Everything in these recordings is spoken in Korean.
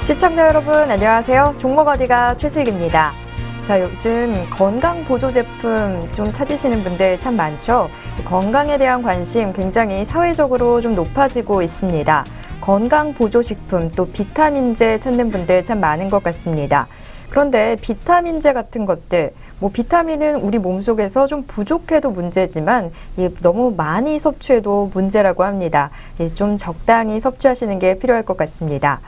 시청자 여러분 안녕하세요. 종목어디가 최슬기입니다. 자, 요즘 건강 보조 제품 좀 찾으시는 분들 참 많죠. 건강에 대한 관심 굉장히 사회적으로 좀 높아지고 있습니다. 건강 보조 식품 또 비타민제 찾는 분들 참 많은 것 같습니다. 그런데 비타민제 같은 것들, 비타민은 우리 몸속에서 좀 부족해도 문제지만 너무 많이 섭취해도 문제라고 합니다. 좀 적당히 섭취하시는 게 필요할 것 같습니다.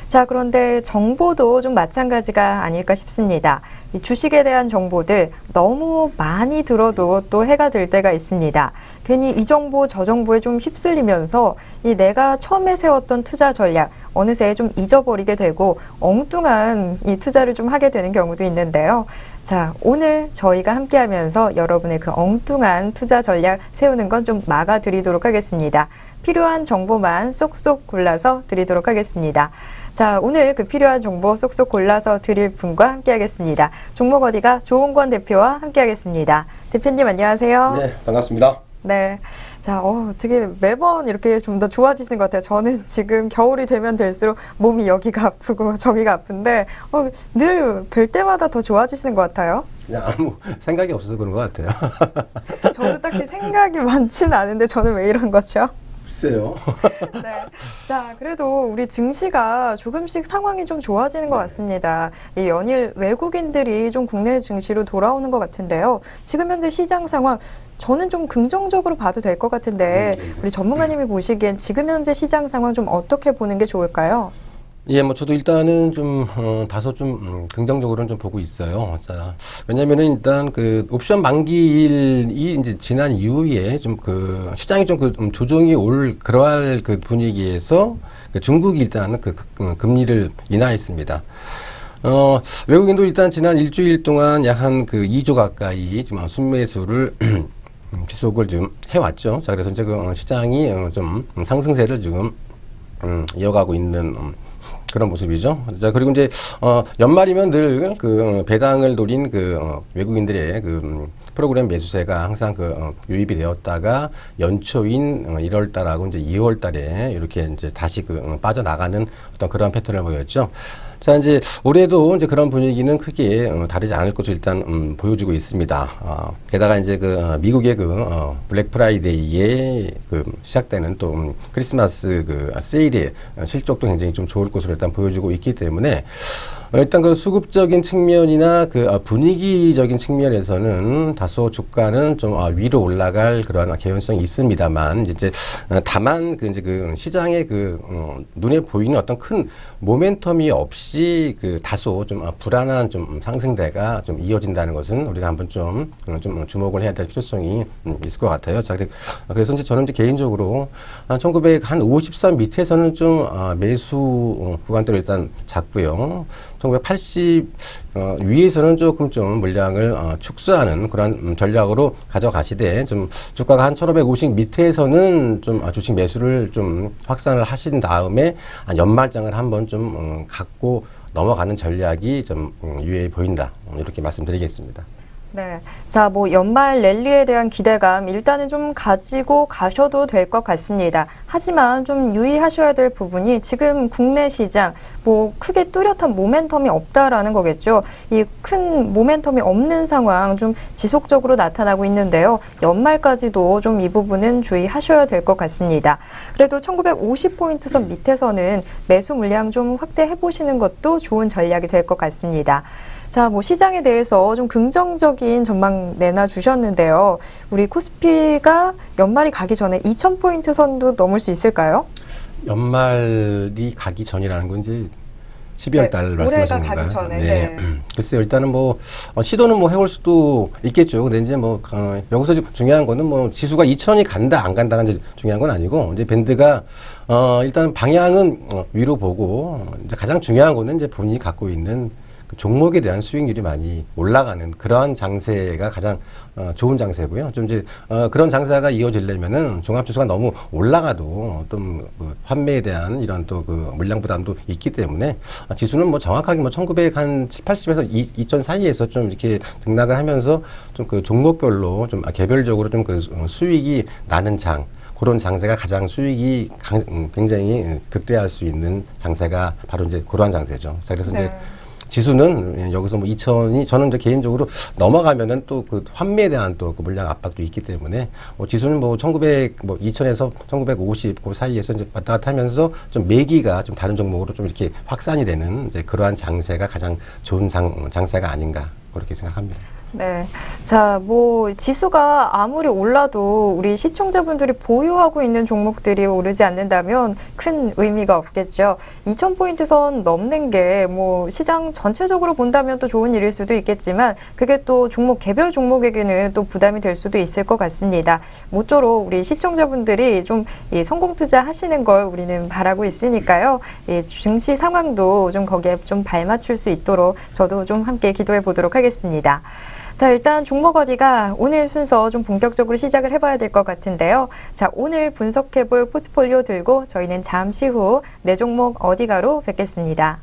자, 그런데 정보도 좀 마찬가지가 아닐까 싶습니다. 이 주식에 대한 정보들 너무 많이 들어도 또 해가 될 때가 있습니다. 괜히 이 정보 저 정보에 좀 휩쓸리면서 내가 처음에 세웠던 투자 전략 어느새 좀 잊어버리게 되고 엉뚱한 이 투자를 좀 하게 되는 경우도 있는데요. 자, 오늘 저희가 함께하면서 여러분의 그 엉뚱한 투자 전략 세우는 건 좀 막아드리도록 하겠습니다. 필요한 정보만 쏙쏙 골라서 드리도록 하겠습니다. 자, 오늘 그 필요한 정보 쏙쏙 골라서 드릴 분과 함께하겠습니다. 종목어디가 조홍권 대표와 함께하겠습니다. 대표님 안녕하세요. 네, 반갑습니다. 네. 자, 되게 매번 이렇게 좀 더 좋아지시는 것 같아요. 저는 지금 겨울이 되면 될수록 몸이 여기가 아프고 저기가 아픈데, 늘 뵐 때마다 더 좋아지시는 것 같아요. 그냥 아무 생각이 없어서 그런 것 같아요. 저도 딱히 생각이 많지는 않은데 저는 왜 이런 거죠? 글쎄요. 네. 자, 그래도 우리 증시가 조금씩 상황이 좀 좋아지는 것 같습니다. 이 연일 외국인들이 좀 국내 증시로 돌아오는 것 같은데요. 지금 현재 시장 상황, 저는 좀 긍정적으로 봐도 될 것 같은데, 우리 전문가님이 보시기엔 지금 현재 시장 상황 좀 어떻게 보는 게 좋을까요? 예, 저도 일단은 좀, 다소 좀, 긍정적으로는 좀 보고 있어요. 자, 왜냐면은 일단 그 옵션 만기일이 이제 지난 이후에 좀 시장이 좀 조정이 그러할 그 분위기에서 중국이 일단 금리를 인하했습니다. 외국인도 일단 지난 일주일 동안 약 한 2조 가까이 지금 순매수를 지속을 좀 해왔죠. 자, 그래서 이제 시장이 좀 상승세를 지금, 이어가고 있는, 그런 모습이죠. 자, 그리고 이제, 연말이면 늘 배당을 노린 외국인들의 프로그램 매수세가 항상 유입이 되었다가 연초인 1월 달하고 이제 2월 달에 이렇게 이제 다시 빠져나가는 어떤 그런 패턴을 보였죠. 자, 이제 올해도 이제 그런 분위기는 크게 다르지 않을 것으로 일단 보여지고 있습니다. 게다가 이제 미국의 블랙 프라이데이에 시작되는 또 크리스마스 세일의 실적도 굉장히 좀 좋을 것으로 일단 보여지고 있기 때문에 일단 수급적인 측면이나 분위기적인 측면에서는 다소 주가는 좀 위로 올라갈 그런 개연성이 있습니다만 이제 다만 시장의 눈에 보이는 어떤 큰 모멘텀이 없이 다소 좀 불안한 좀 상승대가 좀 이어진다는 것은 우리가 한번 좀 주목을 해야 될 필요성이 있을 것 같아요. 자, 그래서 이제 저는 이제 개인적으로 1953 밑에서는 좀 매수 구간대로 일단 잡고요. 1980 위에서는 조금 좀 물량을 축소하는 그런 전략으로 가져가시되 좀 주가가 한 1550 밑에서는 좀 주식 매수를 좀 확산을 하신 다음에 연말장을 한번 좀 갖고 넘어가는 전략이 좀 유효해 보인다. 이렇게 말씀드리겠습니다. 네. 자, 연말 랠리에 대한 기대감 일단은 좀 가지고 가셔도 될 것 같습니다. 하지만 좀 유의하셔야 될 부분이 지금 국내 시장 크게 뚜렷한 모멘텀이 없다라는 거겠죠. 이 큰 모멘텀이 없는 상황 좀 지속적으로 나타나고 있는데요. 연말까지도 좀 이 부분은 주의하셔야 될 것 같습니다. 그래도 1950포인트 선 밑에서는 매수 물량 좀 확대해 보시는 것도 좋은 전략이 될 것 같습니다. 자, 시장에 대해서 좀 긍정적인 전망 내놔주셨는데요. 우리 코스피가 연말이 가기 전에 2000포인트 선도 넘을 수 있을까요? 연말이 가기 전이라는 건 이제 12월 달 말씀하시는 건가요? 올해가 가기 전에. 네. 글쎄요, 일단은 시도는 해볼 수도 있겠죠. 근데 이제 여기서 중요한 거는 지수가 2000이 간다, 안 간다가 이제 중요한 건 아니고, 이제 밴드가, 일단 방향은 위로 보고, 이제 가장 중요한 거는 이제 본인이 갖고 있는 그 종목에 대한 수익률이 많이 올라가는 그러한 장세가 가장 좋은 장세고요. 좀 이제 그런 장세가 이어지려면은 종합지수가 너무 올라가도 좀 그 환매에 대한 이런 또 그 물량 부담도 있기 때문에 지수는 뭐 정확하게 뭐 1900한 80에서 2000 사이에서 좀 이렇게 등락을 하면서 좀 그 종목별로 좀 개별적으로 좀 그 수익이 나는 그런 장세가 가장 수익이 굉장히 극대화할 수 있는 장세가 바로 이제 그러한 장세죠. 자, 그래서 이제 지수는 여기서 뭐 2000이 저는 이제 개인적으로 넘어가면은 또 그 환매에 대한 또 그 물량 압박도 있기 때문에 지수는 뭐 2000에서 1950 그 사이에서 이제 왔다 갔다 하면서 좀 매기가 좀 다른 종목으로 좀 이렇게 확산이 되는 이제 그러한 장세가 가장 좋은 장세가 아닌가 그렇게 생각합니다. 네. 자, 뭐, 지수가 아무리 올라도 우리 시청자분들이 보유하고 있는 종목들이 오르지 않는다면 큰 의미가 없겠죠. 2000포인트 선 넘는 게 뭐, 시장 전체적으로 본다면 또 좋은 일일 수도 있겠지만, 그게 또 개별 종목에게는 또 부담이 될 수도 있을 것 같습니다. 모쪼록 우리 시청자분들이 좀 성공 투자 하시는 걸 우리는 바라고 있으니까요. 증시 상황도 좀 거기에 좀 발맞출 수 있도록 저도 좀 함께 기도해 보도록 하겠습니다. 자, 일단 종목 어디가 오늘 순서 좀 본격적으로 시작을 해봐야 될 것 같은데요. 자, 오늘 분석해볼 포트폴리오 들고 저희는 잠시 후 내 종목 어디가로 뵙겠습니다.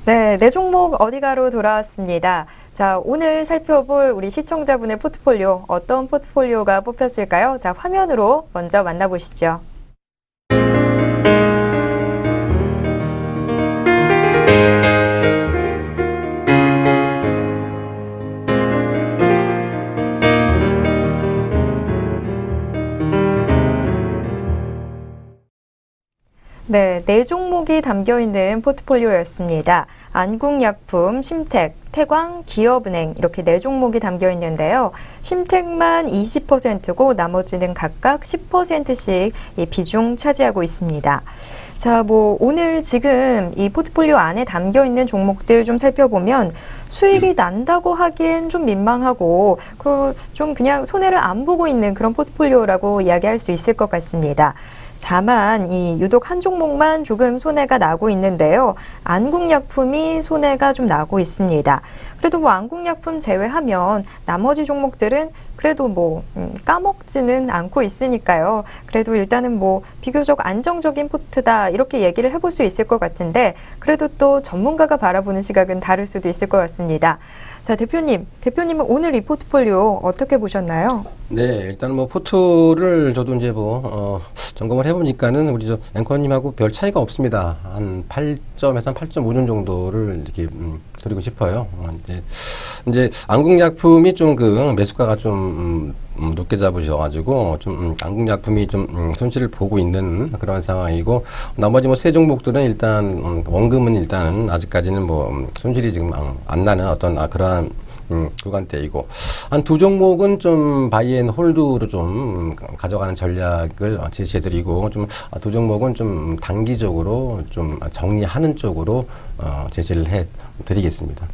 네, 내 종목 어디가로 돌아왔습니다. 자, 오늘 살펴볼 우리 시청자분의 포트폴리오, 어떤 포트폴리오가 뽑혔을까요? 자, 화면으로 먼저 만나보시죠. 네, 네 종목이 담겨있는 포트폴리오였습니다. 안국약품, 심택, 태광, 기업은행 이렇게 네 종목이 담겨있는데요. 심택만 20%고 나머지는 각각 10%씩 이 비중 차지하고 있습니다. 자, 뭐 오늘 지금 이 포트폴리오 안에 담겨있는 종목들 좀 살펴보면 수익이 난다고 하기엔 좀 민망하고 좀 그냥 손해를 안 보고 있는 그런 포트폴리오라고 이야기할 수 있을 것 같습니다. 다만 유독 한 종목만 조금 손해가 나고 있는데요. 안국약품이 손해가 좀 나고 있습니다. 그래도 뭐 안국약품 제외하면 나머지 종목들은 그래도 뭐 까먹지는 않고 있으니까요. 그래도 일단은 뭐 비교적 안정적인 포트다 이렇게 얘기를 해볼 수 있을 것 같은데 그래도 또 전문가가 바라보는 시각은 다를 수도 있을 것 같습니다. 자, 대표님은 오늘 이 포트폴리오 어떻게 보셨나요? 네, 일단 뭐 포트를 저도 이제 점검을 해보니까는 우리 저 앵커님하고 별 차이가 없습니다. 한 8점에서 한 8.5점 정도를 이렇게 드리고 싶어요. 이제 안국약품이 좀 그 매수가가 좀 높게 잡으셔가지고 좀 안국약품이 좀 손실을 보고 있는 그런 상황이고 나머지 뭐 세 종목들은 일단 원금은 일단은 아직까지는 뭐 손실이 지금 안 나는 어떤 그러한 구간대이고 한 두 종목은 좀 바이앤홀드로 좀 가져가는 전략을 제시해드리고 좀 두 종목은 좀 단기적으로 좀 정리하는 쪽으로 제시를 해드리겠습니다.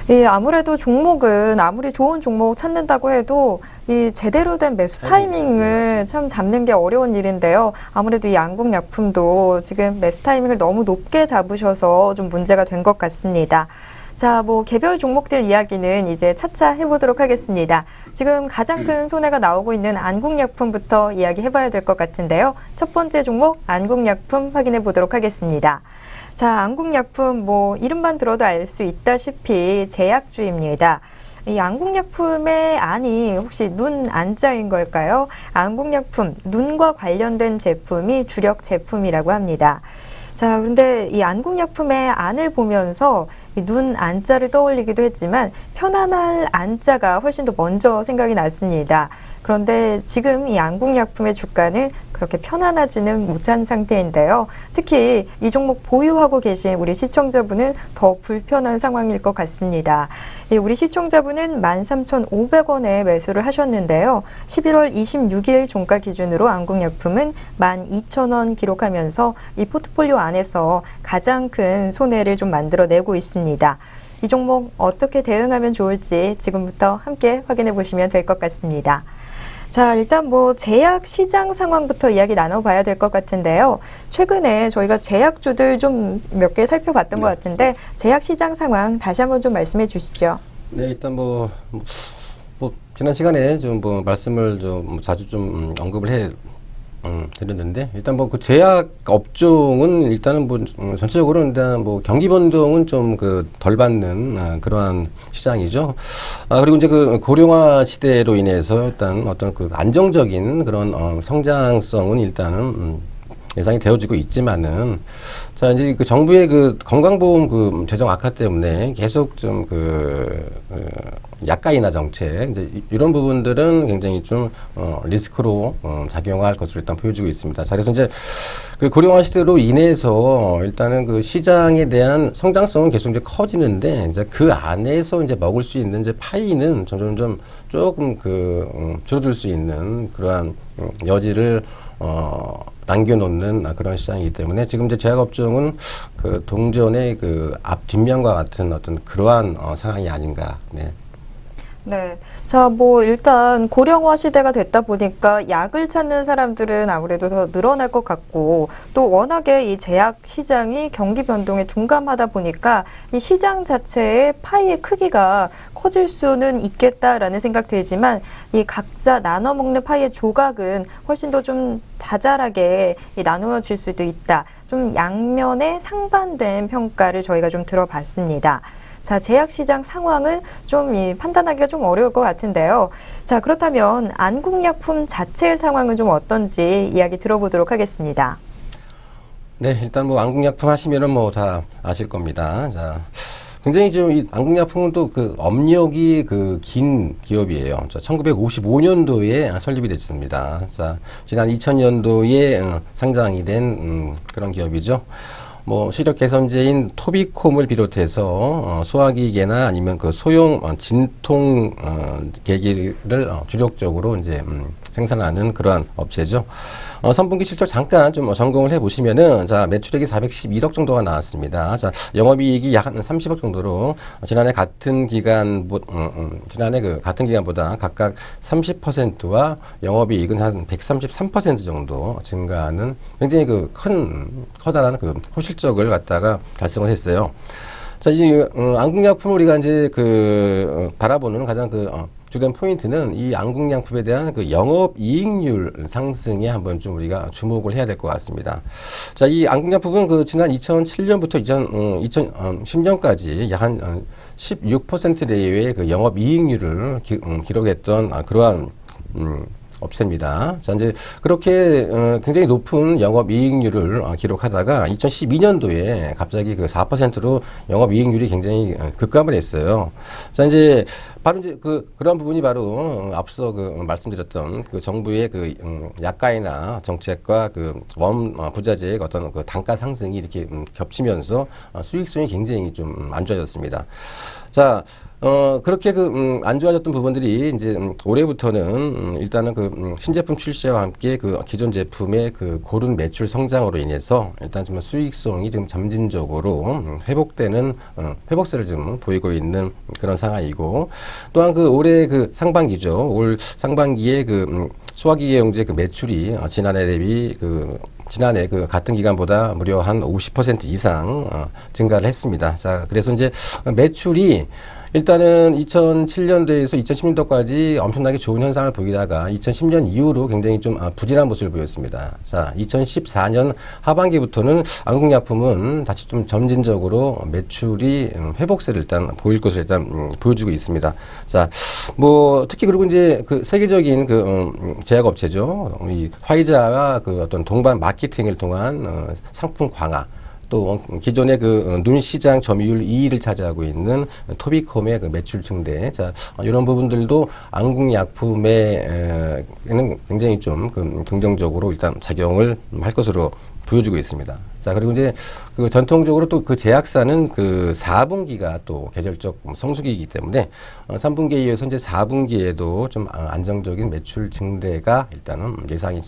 네, 아무래도 종목은 아무리 좋은 종목 찾는다고 해도 이 제대로 된 매수 타이밍을 참 잡는 게 어려운 일인데요. 아무래도 이 안국약품도 지금 매수 타이밍을 너무 높게 잡으셔서 좀 문제가 된 것 같습니다. 자, 뭐 개별 종목들 이야기는 이제 차차 해보도록 하겠습니다. 지금 가장 큰 손해가 나오고 있는 안국약품부터 이야기해봐야 될 것 같은데요. 첫 번째 종목 안국약품 확인해 보도록 하겠습니다. 자, 안국약품 뭐 이름만 들어도 알 수 있다시피 제약주입니다. 이 안국약품의 안이 혹시 눈 안자인 걸까요? 안국약품, 눈과 관련된 제품이 주력 제품이라고 합니다. 자, 그런데 이 안국약품의 안을 보면서 이 눈 안자를 떠올리기도 했지만 편안할 안자가 훨씬 더 먼저 생각이 났습니다. 그런데 지금 이 안국약품의 주가는 그렇게 편안하지는 못한 상태인데요. 특히 이 종목 보유하고 계신 우리 시청자분은 더 불편한 상황일 것 같습니다. 우리 시청자분은 13,500원에 매수를 하셨는데요. 11월 26일 종가 기준으로 안국약품은 12,000원 기록하면서 이 포트폴리오 안에서 가장 큰 손해를 좀 만들어내고 있습니다. 이 종목 어떻게 대응하면 좋을지 지금부터 함께 확인해 보시면 될 것 같습니다. 자, 일단 뭐 제약 시장 상황부터 이야기 나눠봐야 될 것 같은데요. 최근에 저희가 제약주들 좀 몇 개 살펴봤던 것 같은데 제약 시장 상황 다시 한번 좀 말씀해 주시죠. 네, 일단 지난 시간에 좀 말씀을 좀 자주 좀 언급을 드렸는데, 일단 그 제약 업종은 일단은 전체적으로 일단 경기 변동은 좀 덜 받는 그러한 시장이죠. 그리고 이제 고령화 시대로 인해서 일단 어떤 안정적인 그런 성장성은 일단은 예상이 되어지고 있지만은, 자, 이제 정부의 건강보험 재정 악화 때문에 계속 좀 약가 인하 정책, 이제 이런 부분들은 굉장히 좀, 리스크로, 작용할 것으로 일단 보여지고 있습니다. 자, 그래서 이제 고령화 시대로 인해서 일단은 시장에 대한 성장성은 계속 이제 커지는데, 이제 그 안에서 이제 먹을 수 있는 이제 파이는 점점 조금 줄어들 수 있는 그러한 여지를, 남겨놓는 그런 시장이기 때문에 지금 이제 제약업종은 동전의 앞 뒷면과 같은 어떤 그러한 상황이 아닌가. 네. 네. 자, 일단 고령화 시대가 됐다 보니까 약을 찾는 사람들은 아무래도 더 늘어날 것 같고 또 워낙에 이 제약 시장이 경기 변동에 둔감하다 보니까 이 시장 자체의 파이의 크기가 커질 수는 있겠다라는 생각 들지만 이 각자 나눠 먹는 파이의 조각은 훨씬 더 좀 자잘하게 나누어질 수도 있다. 좀 양면의 상반된 평가를 저희가 좀 들어봤습니다. 자, 제약시장 상황은 좀 판단하기가 좀 어려울 것 같은데요. 자, 그렇다면 안국약품 자체의 상황은 좀 어떤지 이야기 들어보도록 하겠습니다. 네, 일단 안국약품 하시면은 다 아실 겁니다. 자, 굉장히 좀 이 안국약품은 또 업력이 긴 기업이에요. 1955년도에 설립이 됐습니다. 자, 지난 2000년도에 상장이 된 그런 기업이죠. 시력 개선제인 토비콤을 비롯해서 소화기계나 아니면 소형 진통 계기를 주력적으로 이제 생산하는 그러한 업체죠. 선분기 실적 잠깐 좀 점검을 해보시면은, 자, 매출액이 411억 정도가 나왔습니다. 자, 영업이익이 약 한 30억 정도로 지난해 같은 기간보다 각각 30%와 영업이익은 한 133% 정도 증가하는 굉장히 커다란 호실적을 갖다가 달성을 했어요. 자, 이 안국약품을 우리가 이제 바라보는 가장 주된 포인트는 이 안국약품에 대한 영업이익률 상승에 한번 좀 우리가 주목을 해야 될 것 같습니다. 자, 이 안국약품은 지난 2007년부터 2010년까지 약 한 16% 내외의 영업이익률을 기록했던 그러한 업체입니다. 자, 이제 그렇게 굉장히 높은 영업이익률을 기록하다가 2012년도에 갑자기 4%로 영업이익률이 굉장히 급감을 했어요. 자, 이제 바로 이제 그런 부분이 바로 앞서 말씀드렸던 정부의 약가 인하 정책과 부자재의 어떤 단가 상승이 이렇게 겹치면서 수익성이 굉장히 좀 안 좋아졌습니다. 자, 그렇게 안 좋아졌던 부분들이 이제 올해부터는 일단은 신제품 출시와 함께 기존 제품의 고른 매출 성장으로 인해서 일단 좀 수익성이 지금 점진적으로 회복되는 회복세를 좀 보이고 있는 그런 상황이고, 또한 올해 상반기죠. 올 상반기에 소화기계용제 매출이 지난해 대비 지난해 같은 기간보다 무려 한 50% 이상 증가를 했습니다. 자, 그래서 이제 매출이 일단은 2007년도에서 2010년도까지 엄청나게 좋은 현상을 보이다가 2010년 이후로 굉장히 좀 부진한 모습을 보였습니다. 자, 2014년 하반기부터는 안국약품은 다시 좀 점진적으로 매출이 회복세를 일단 보일 것을 일단 보여주고 있습니다. 자, 특히 그리고 이제 세계적인 제약업체죠. 이 화이자가 어떤 동반 마케팅을 통한 상품 강화, 또 기존의 그 눈 시장 점유율 2위를 차지하고 있는 토비콤의 그 매출 증대, 자 이런 부분들도 안국약품에는 굉장히 좀 그 긍정적으로 일단 작용을 할 것으로 보여지고 있습니다. 자, 그리고 이제 그 전통적으로 또 그 제약사는 그 4분기가 또 계절적 성수기이기 때문에 3분기에 이어서 이제 4분기에도 좀 안정적인 매출 증대가 일단은 예상이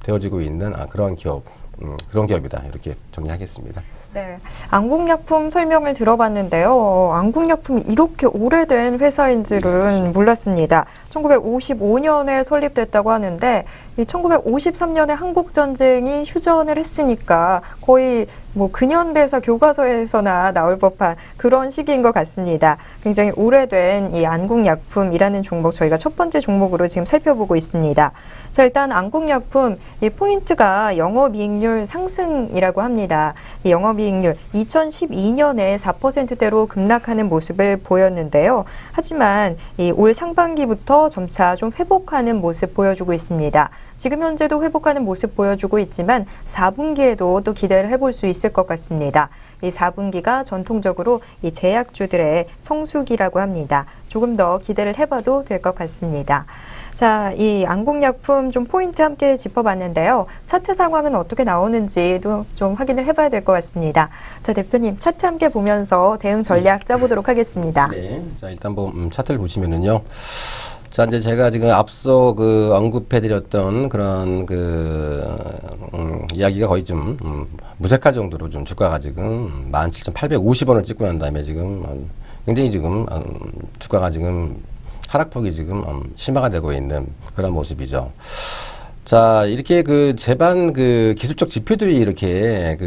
되어지고 있는 그런 기업이다. 이렇게 정리하겠습니다. 네, 안국약품 설명을 들어봤는데요. 안국약품이 이렇게 오래된 회사인 줄은 몰랐습니다. 1955년에 설립됐다고 하는데 이 1953년에 한국전쟁이 휴전을 했으니까 거의 뭐 근현대사 교과서에서나 나올 법한 그런 시기인 것 같습니다. 굉장히 오래된 이 안국약품이라는 종목 저희가 첫 번째 종목으로 지금 살펴보고 있습니다. 자, 일단 안국약품 이 포인트가 영업이익률 상승이라고 합니다. 이 영업이익률 2012년에 4%대로 급락하는 모습을 보였는데요. 하지만 이 올 상반기부터 점차 좀 회복하는 모습 보여주고 있습니다. 지금 현재도 회복하는 모습 보여주고 있지만 4분기에도 또 기대를 해볼 수 있을 것 같습니다. 이 4분기가 전통적으로 이 제약주들의 성수기라고 합니다. 조금 더 기대를 해봐도 될 것 같습니다. 자, 이 안국약품 좀 포인트 함께 짚어봤는데요. 차트 상황은 어떻게 나오는지도 좀 확인을 해봐야 될 것 같습니다. 자, 대표님 차트 함께 보면서 대응 전략 짜보도록 하겠습니다. 네, 자 일단 뭐 차트를 보시면은요. 자, 이제 제가 지금 앞서 그 언급해드렸던 그런 이야기가 거의 좀 무색할 정도로 좀 주가가 지금 17,850원을 찍고 난 다음에 지금 굉장히 지금 주가가 지금 하락폭이 지금 심화가 되고 있는 그런 모습이죠. 자, 이렇게 그 제반 그 기술적 지표들이 이렇게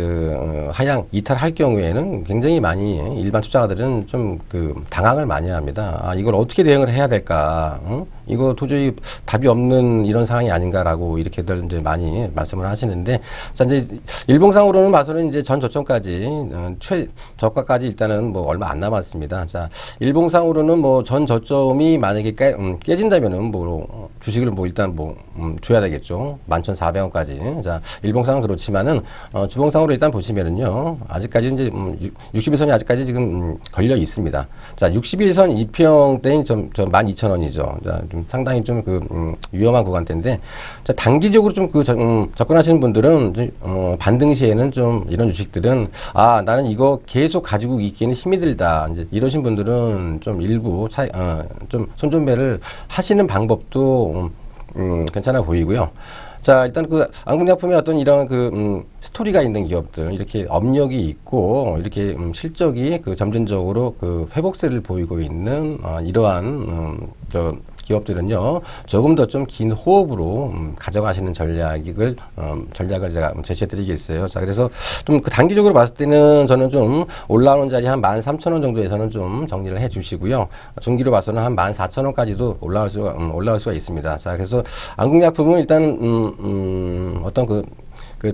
하향 이탈할 경우에는 굉장히 많이 일반 투자자들은 좀 당황을 많이 합니다. 이걸 어떻게 대응을 해야 될까? 이거 도저히 답이 없는 이런 상황이 아닌가라고 이렇게들 이제 많이 말씀을 하시는데, 자, 이제 일봉상으로는 봐서는 이제 전 저점까지 최저가까지 일단은 뭐 얼마 안 남았습니다. 자, 일봉상으로는 뭐 전 저점이 만약에 깨진다면은 뭐 주식을 뭐 일단 뭐 줘야 되겠죠. 11,400원까지. 자, 일봉상은 그렇지만은 주봉상으로 일단 보시면은요. 아직까지 이제 61선이 아직까지 지금 걸려 있습니다. 자, 61선 2평대인 12,000원이죠. 자, 좀 상당히 좀 위험한 구간대인데, 자, 단기적으로 좀 접근하시는 분들은 반등 시에는 좀 이런 주식들은 나는 이거 계속 가지고 있기에는 힘이 들다. 이제 이러신 분들은 좀 일부 좀 손절매를 하시는 방법도 괜찮아 보이고요. 자, 일단 안국약품의 어떤 이런 스토리가 있는 기업들, 이렇게 업력이 있고, 이렇게 실적이 점진적으로 회복세를 보이고 있는, 이러한, 기업들은요, 조금 더 좀 긴 호흡으로 가져가시는 전략을 제가 제시해 드리겠어요. 자, 그래서 좀 단기적으로 봤을 때는 저는 좀 올라오는 자리 한 13,000원 정도에서는 좀 정리를 해 주시고요. 중기로 봐서는 한 14,000원까지도 올라올 수가 있습니다. 자, 그래서 안국약품은 일단, 어떤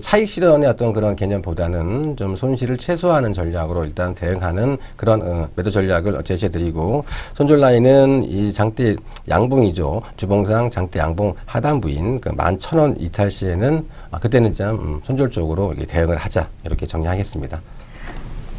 차익 실현의 어떤 그런 개념보다는 좀 손실을 최소화하는 전략으로 일단 대응하는 그런 매도 전략을 제시해 드리고, 손절 라인은 이 장대 양봉이죠. 주봉상 장대 양봉 하단부인 11,000원 이탈 시에는 그때는 좀 손절 쪽으로 대응을 하자, 이렇게 정리하겠습니다.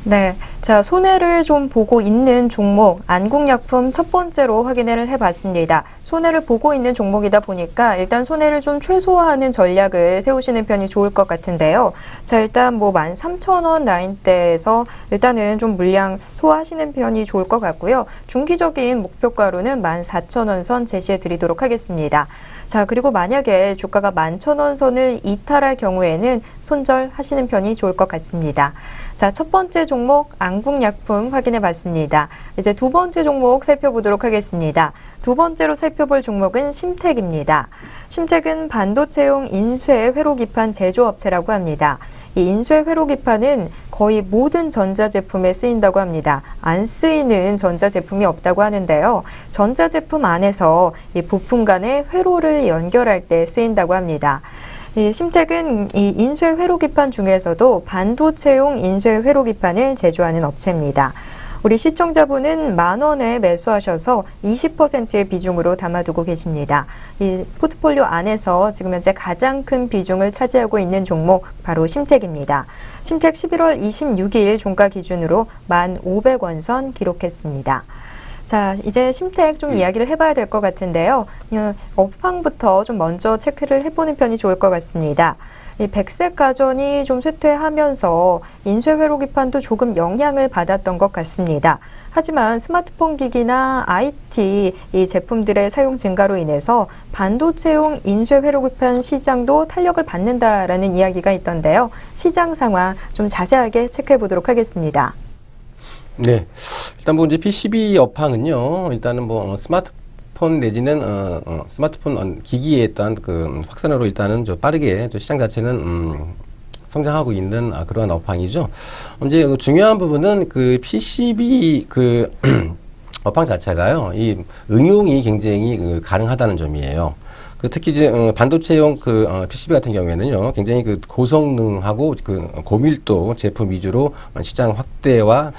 네, 자, 손해를 좀 보고 있는 종목 안국약품 첫 번째로 확인을 해봤습니다. 손해를 보고 있는 종목이다 보니까 일단 손해를 좀 최소화하는 전략을 세우시는 편이 좋을 것 같은데요. 자, 일단 뭐 13,000원 라인대에서 일단은 좀 물량 소화하시는 편이 좋을 것 같고요. 중기적인 목표가로는 14,000원 선 제시해 드리도록 하겠습니다. 자, 그리고 만약에 주가가 11,000원 선을 이탈할 경우에는 손절하시는 편이 좋을 것 같습니다. 자, 첫 번째 종목 안국약품 확인해 봤습니다. 이제 두 번째 종목 살펴보도록 하겠습니다. 두 번째로 살펴볼 종목은 심텍입니다. 심텍은 반도체용 인쇄 회로기판 제조업체라고 합니다. 이 인쇄 회로기판은 거의 모든 전자제품에 쓰인다고 합니다. 안 쓰이는 전자제품이 없다고 하는데요. 전자제품 안에서 이 부품 간의 회로를 연결할 때 쓰인다고 합니다. 이 심텍은 이 인쇄 회로기판 중에서도 반도체용 인쇄 회로기판을 제조하는 업체입니다. 우리 시청자분은 10,000원에 매수하셔서 20%의 비중으로 담아두고 계십니다. 이 포트폴리오 안에서 지금 현재 가장 큰 비중을 차지하고 있는 종목 바로 심택입니다. 심택 11월 26일 종가 기준으로 1,500원 선 기록했습니다. 자, 이제 심택 좀 이야기를 해봐야 될 것 같은데요. 업황부터 좀 먼저 체크를 해보는 편이 좋을 것 같습니다. 이 백색 가전이 좀 쇠퇴하면서 인쇄 회로 기판도 조금 영향을 받았던 것 같습니다. 하지만 스마트폰 기기나 IT 이 제품들의 사용 증가로 인해서 반도체용 인쇄 회로 기판 시장도 탄력을 받는다라는 이야기가 있던데요. 시장 상황 좀 자세하게 체크해 보도록 하겠습니다. 네. 일단 뭐 이제 PCB 업황은요, 일단은 뭐 스마트폰 내지는 스마트폰 기기에 일단 그 확산으로 일단은 좀 빠르게 좀 시장 자체는 성장하고 있는 그러한 업황이죠. 이제 그 중요한 부분은 그 PCB 그 업황 자체가요, 이 응용이 굉장히 가능하다는 점이에요. 그 특히 이제 반도체용 PCB 같은 경우에는요, 굉장히 그 고성능하고 그 고밀도 제품 위주로 시장 확대와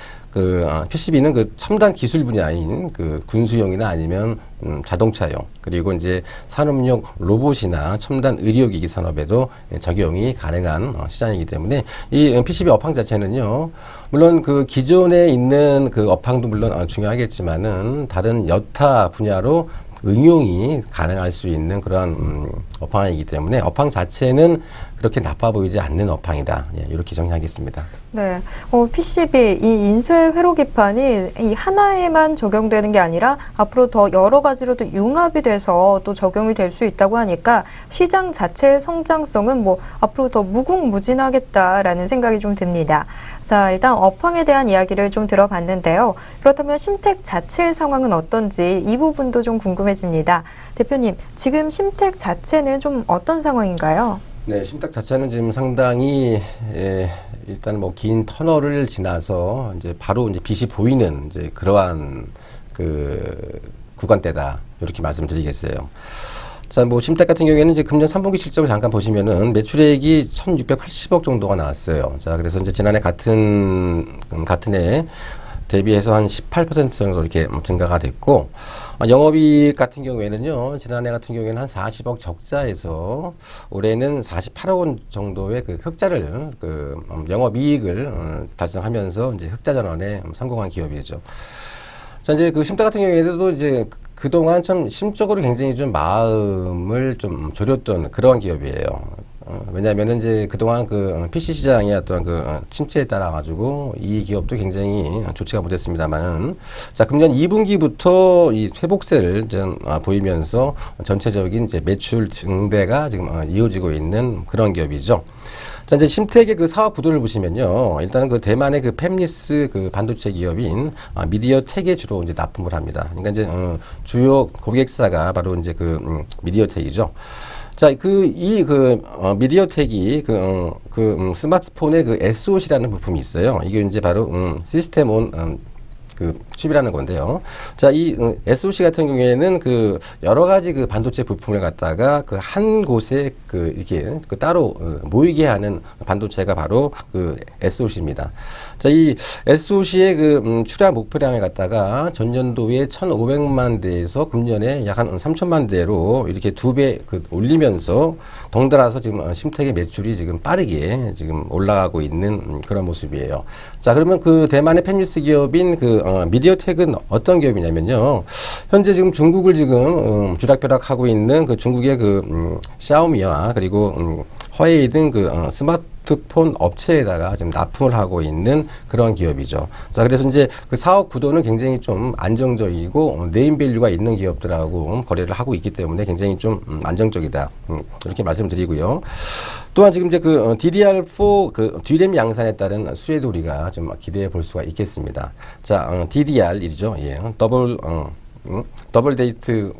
PCB는 그 첨단 기술 분야인 그 군수용이나 아니면 자동차용, 그리고 이제 산업용 로봇이나 첨단 의료기기 산업에도 적용이 가능한 시장이기 때문에 이 PCB 업황 자체는요, 물론 그 기존에 있는 그 업황도 물론 중요하겠지만은 다른 여타 분야로 응용이 가능할 수 있는 그러한 업황이기 때문에 업황 자체는 그렇게 나빠 보이지 않는 업황이다. 예, 이렇게 정리하겠습니다. 네, PCB 이 인쇄 회로 기판이 이 하나에만 적용되는 게 아니라 앞으로 더 여러 가지로도 융합이 돼서 또 적용이 될 수 있다고 하니까 시장 자체의 성장성은 뭐 앞으로 더 무궁무진하겠다라는 생각이 좀 듭니다. 자, 일단 업황에 대한 이야기를 좀 들어봤는데요. 그렇다면 심택 자체의 상황은 어떤지 이 부분도 좀 궁금해집니다. 대표님, 지금 심택 자체는 좀 어떤 상황인가요? 네, 심택 자체는 지금 상당히 일단 뭐 긴 터널을 지나서 이제 바로 이제 빛이 보이는 이제 그러한 그 구간대다, 이렇게 말씀드리겠어요. 자, 뭐 심택 같은 경우에는 이제 금년 3분기 실적을 잠깐 보시면은 매출액이 1,680억 정도가 나왔어요. 자, 그래서 이제 지난해 같은 해 대비해서 한 18% 정도 이렇게 증가가 됐고, 영업이익 같은 경우에는요, 지난해 같은 경우에는 한 40억 적자에서 올해는 48억 원 정도의 그 흑자를, 영업이익을 달성하면서 이제 흑자 전환에 성공한 기업이죠. 자, 이제 그 심택 같은 경우에도 이제 그동안 좀 심적으로 굉장히 좀 마음을 좀 졸였던 그런 기업이에요. 왜냐하면은 이제 그동안 PC 시장의 어떤 침체에 따라 가지고 이 기업도 굉장히 좋지가 못했습니다만은, 자, 금년 2분기부터 이 회복세를 좀 보이면서 전체적인 이제 매출 증대가 지금 이어지고 있는 그런 기업이죠. 자, 이제 심택의 그 사업 구도를 보시면요, 일단은 그 대만의 그 팹리스 그 반도체 기업인 미디어텍에 주로 이제 납품을 합니다. 그러니까 이제 주요 고객사가 바로 이제 미디어텍이죠. 자, 미디어텍이 스마트폰의 그 SOC라는 부품이 있어요. 이게 이제 바로 시스템 온 칩이라는 건데요. 자, 이 SOC 같은 경우에는 여러 가지 반도체 부품을 갖다가 한 곳에 이렇게 따로 모이게 하는 반도체가 바로 SOC입니다. 자, 이 SOC의 출하 목표량을 갖다가 전년도에 1,500만 대에서 금년에 약 한 3,000만 대로 이렇게 2배 올리면서 덩달아서 지금 심택의 매출이 지금 빠르게 지금 올라가고 있는 그런 모습이에요. 자, 그러면 대만의 팹리스 기업인 미디어텍은 어떤 기업이냐면요, 현재 지금 중국을 지금 주락펴락하고 있는 중국의 샤오미와 그리고 화웨이 등 스마트폰 업체에다가 지금 납품을 하고 있는 그런 기업이죠. 자, 그래서 이제 사업 구도는 굉장히 좀 안정적이고 네임밸류가 있는 기업들하고 거래를 하고 있기 때문에 굉장히 좀 안정적이다, 이렇게 말씀드리고요. 또한 지금 이제 DDR4 D램 양산에 따른 수혜도 우리가 좀 기대해 볼 수가 있겠습니다. 자, DDR1이죠. 예, 더블 데이트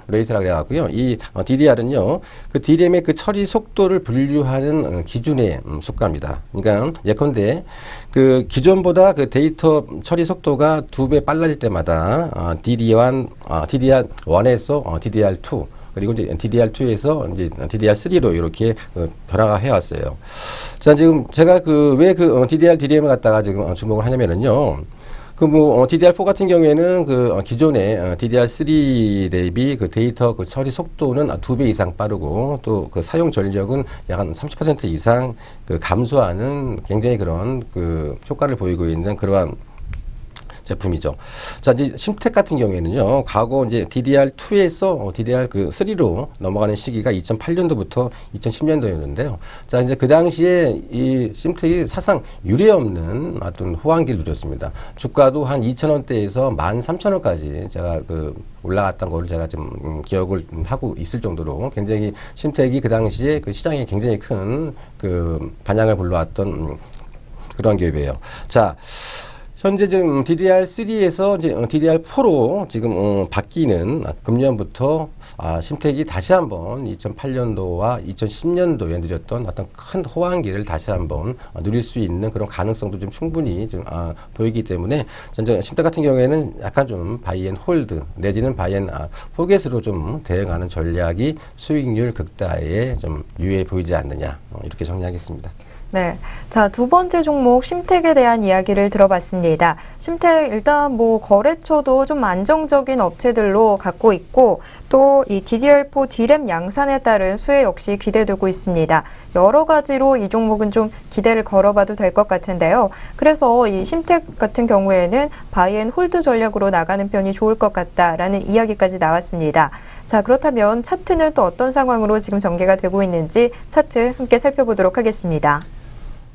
레이트라 그래갖고요. 이 DDR은요, D램의 처리 속도를 분류하는 기준의 수가입니다. 그러니까 예컨대 기존보다 데이터 처리 속도가 2배 빨라질 때마다 DDR1에서 DDR2, 그리고 이제 DDR2에서 이제 DDR3로 이렇게 변화가 해왔어요. 자, 지금 제가 왜 DDR DRAM을 갖다가 지금 주목을 하냐면은요, 그 뭐 DDR4 같은 경우에는 그 기존의 DDR3 대비 그 데이터 그 처리 속도는 2배 이상 빠르고 또 그 사용 전력은 약 한 30% 이상 그 감소하는 굉장히 그런 그 효과를 보이고 있는 그러한 제품이죠. 자, 이제 심텍 같은 경우에는요, 과거 이제 DDR2에서 DDR 그 3로 넘어가는 시기가 2008년도부터 2010년도였는데요. 자, 이제 그 당시에 이 심텍이 사상 유례없는 어떤 호황기를 누렸습니다. 주가도 한 2,000원대에서 13,000원까지 제가 그 올라갔던 거를 제가 좀 기억을 하고 있을 정도로 굉장히 심텍이 그 당시에 그 시장에 굉장히 큰 그 반향을 불러왔던 그런 기업이에요. 자, 현재 지금 DDR3에서 이제 DDR4로 지금 바뀌는 금년부터 심텍이 다시 한번 2008년도와 2010년도에 누렸던 어떤 큰 호황기를 다시 한번 누릴 수 있는 그런 가능성도 좀 충분히 좀 보이기 때문에 전체 심텍 같은 경우에는 약간 좀 바이앤홀드 내지는 바이앤 포겟으로 좀 대응하는 전략이 수익률 극다에 좀 유의해 보이지 않느냐 이렇게 정리하겠습니다. 네. 자, 두 번째 종목 심텍에 대한 이야기를 들어봤습니다. 심텍 일단 뭐 거래처도 좀 안정적인 업체들로 갖고 있고 또 이 DDR4 D램 양산에 따른 수혜 역시 기대되고 있습니다. 여러 가지로 이 종목은 좀 기대를 걸어봐도 될 것 같은데요. 그래서 이 심텍 같은 경우에는 바이앤홀드 전략으로 나가는 편이 좋을 것 같다라는 이야기까지 나왔습니다. 자, 그렇다면 차트는 또 어떤 상황으로 지금 전개가 되고 있는지 차트 함께 살펴보도록 하겠습니다.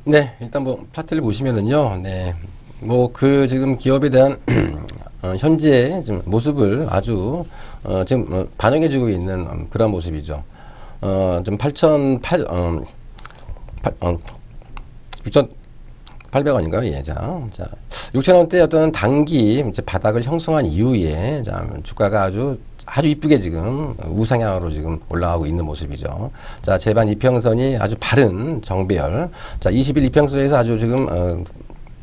네, 일단 뭐 차트를 보시면은요, 네, 뭐 그 지금 기업에 대한 현재 좀 모습을 아주 지금 반영해주고 있는 그런 모습이죠. 좀 6,800원인가요? 예, 자, 6,000원대 어떤 단기 이제 바닥을 형성한 이후에 자, 주가가 아주 이쁘게 지금 우상향으로 지금 올라가고 있는 모습이죠. 자, 제반 이평선이 아주 바른 정배열. 자, 20일 이평선에서 아주 지금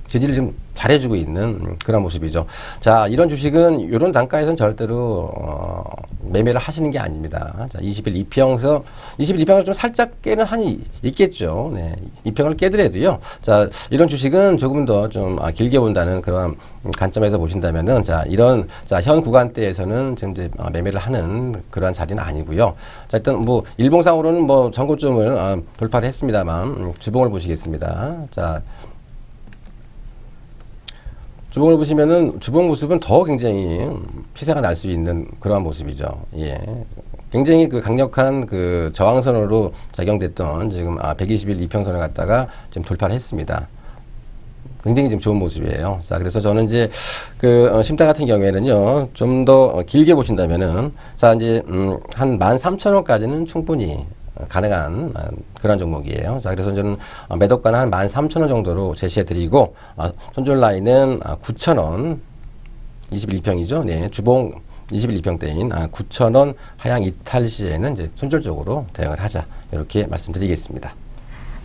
지지를 좀 잘해주고 있는 그런 모습이죠. 자, 이런 주식은 이런 단가에서는 절대로 매매를 하시는 게 아닙니다. 자, 20일 이평을 좀 살짝 깨는 한이 있겠죠. 네, 이평을 깨더라도요. 자, 이런 주식은 조금 더 좀 길게 본다는 그런 관점에서 보신다면은 자, 이런 현 구간대에서는 지금 이제 매매를 하는 그러한 자리는 아니고요. 자, 일단 뭐 일봉상으로는 뭐 전고점을 돌파를 했습니다만 주봉을 보시겠습니다. 자. 주봉을 보시면은 주봉 모습은 더 굉장히 피세가 날 수 있는 그러한 모습이죠. 예. 굉장히 그 강력한 그 저항선으로 작용됐던 지금 120일 이평선을 갖다가 지금 돌파를 했습니다. 굉장히 지금 좋은 모습이에요. 자, 그래서 저는 이제 그 심텍 같은 경우에는요, 좀 더 길게 보신다면은 자, 이제 한 13,000원까지는 충분히 가능한 그런 종목이에요. 자, 그래서 저는 매도가는 한 13,000원 정도로 제시해 드리고, 손절 라인은 9,000원, 21평이죠. 네, 주봉 21평대인 9,000원 하향 이탈 시에는 이제 손절적으로 대응을 하자. 이렇게 말씀드리겠습니다.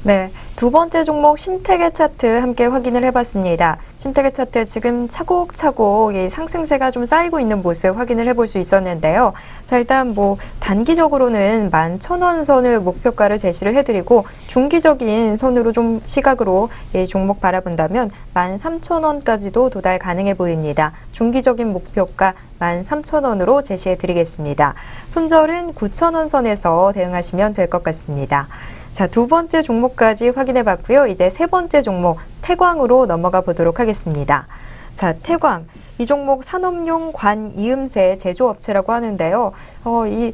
네, 두 번째 종목 심텍의 차트 함께 확인을 해봤습니다. 심텍의 차트 지금 차곡차곡 이 상승세가 좀 쌓이고 있는 모습 확인을 해볼 수 있었는데요. 자, 일단 뭐 단기적으로는 11,000원 선을 목표가를 제시를 해드리고 중기적인 선으로 좀 시각으로 이 종목 바라본다면 13,000원까지도 도달 가능해 보입니다. 중기적인 목표가 13,000원으로 제시해 드리겠습니다. 손절은 9,000원 선에서 대응하시면 될 것 같습니다. 자, 두 번째 종목까지 확인해 봤고요. 이제 세 번째 종목 태광으로 넘어가 보도록 하겠습니다. 자, 태광. 이 종목 산업용 관이음새 제조업체라고 하는데요. 이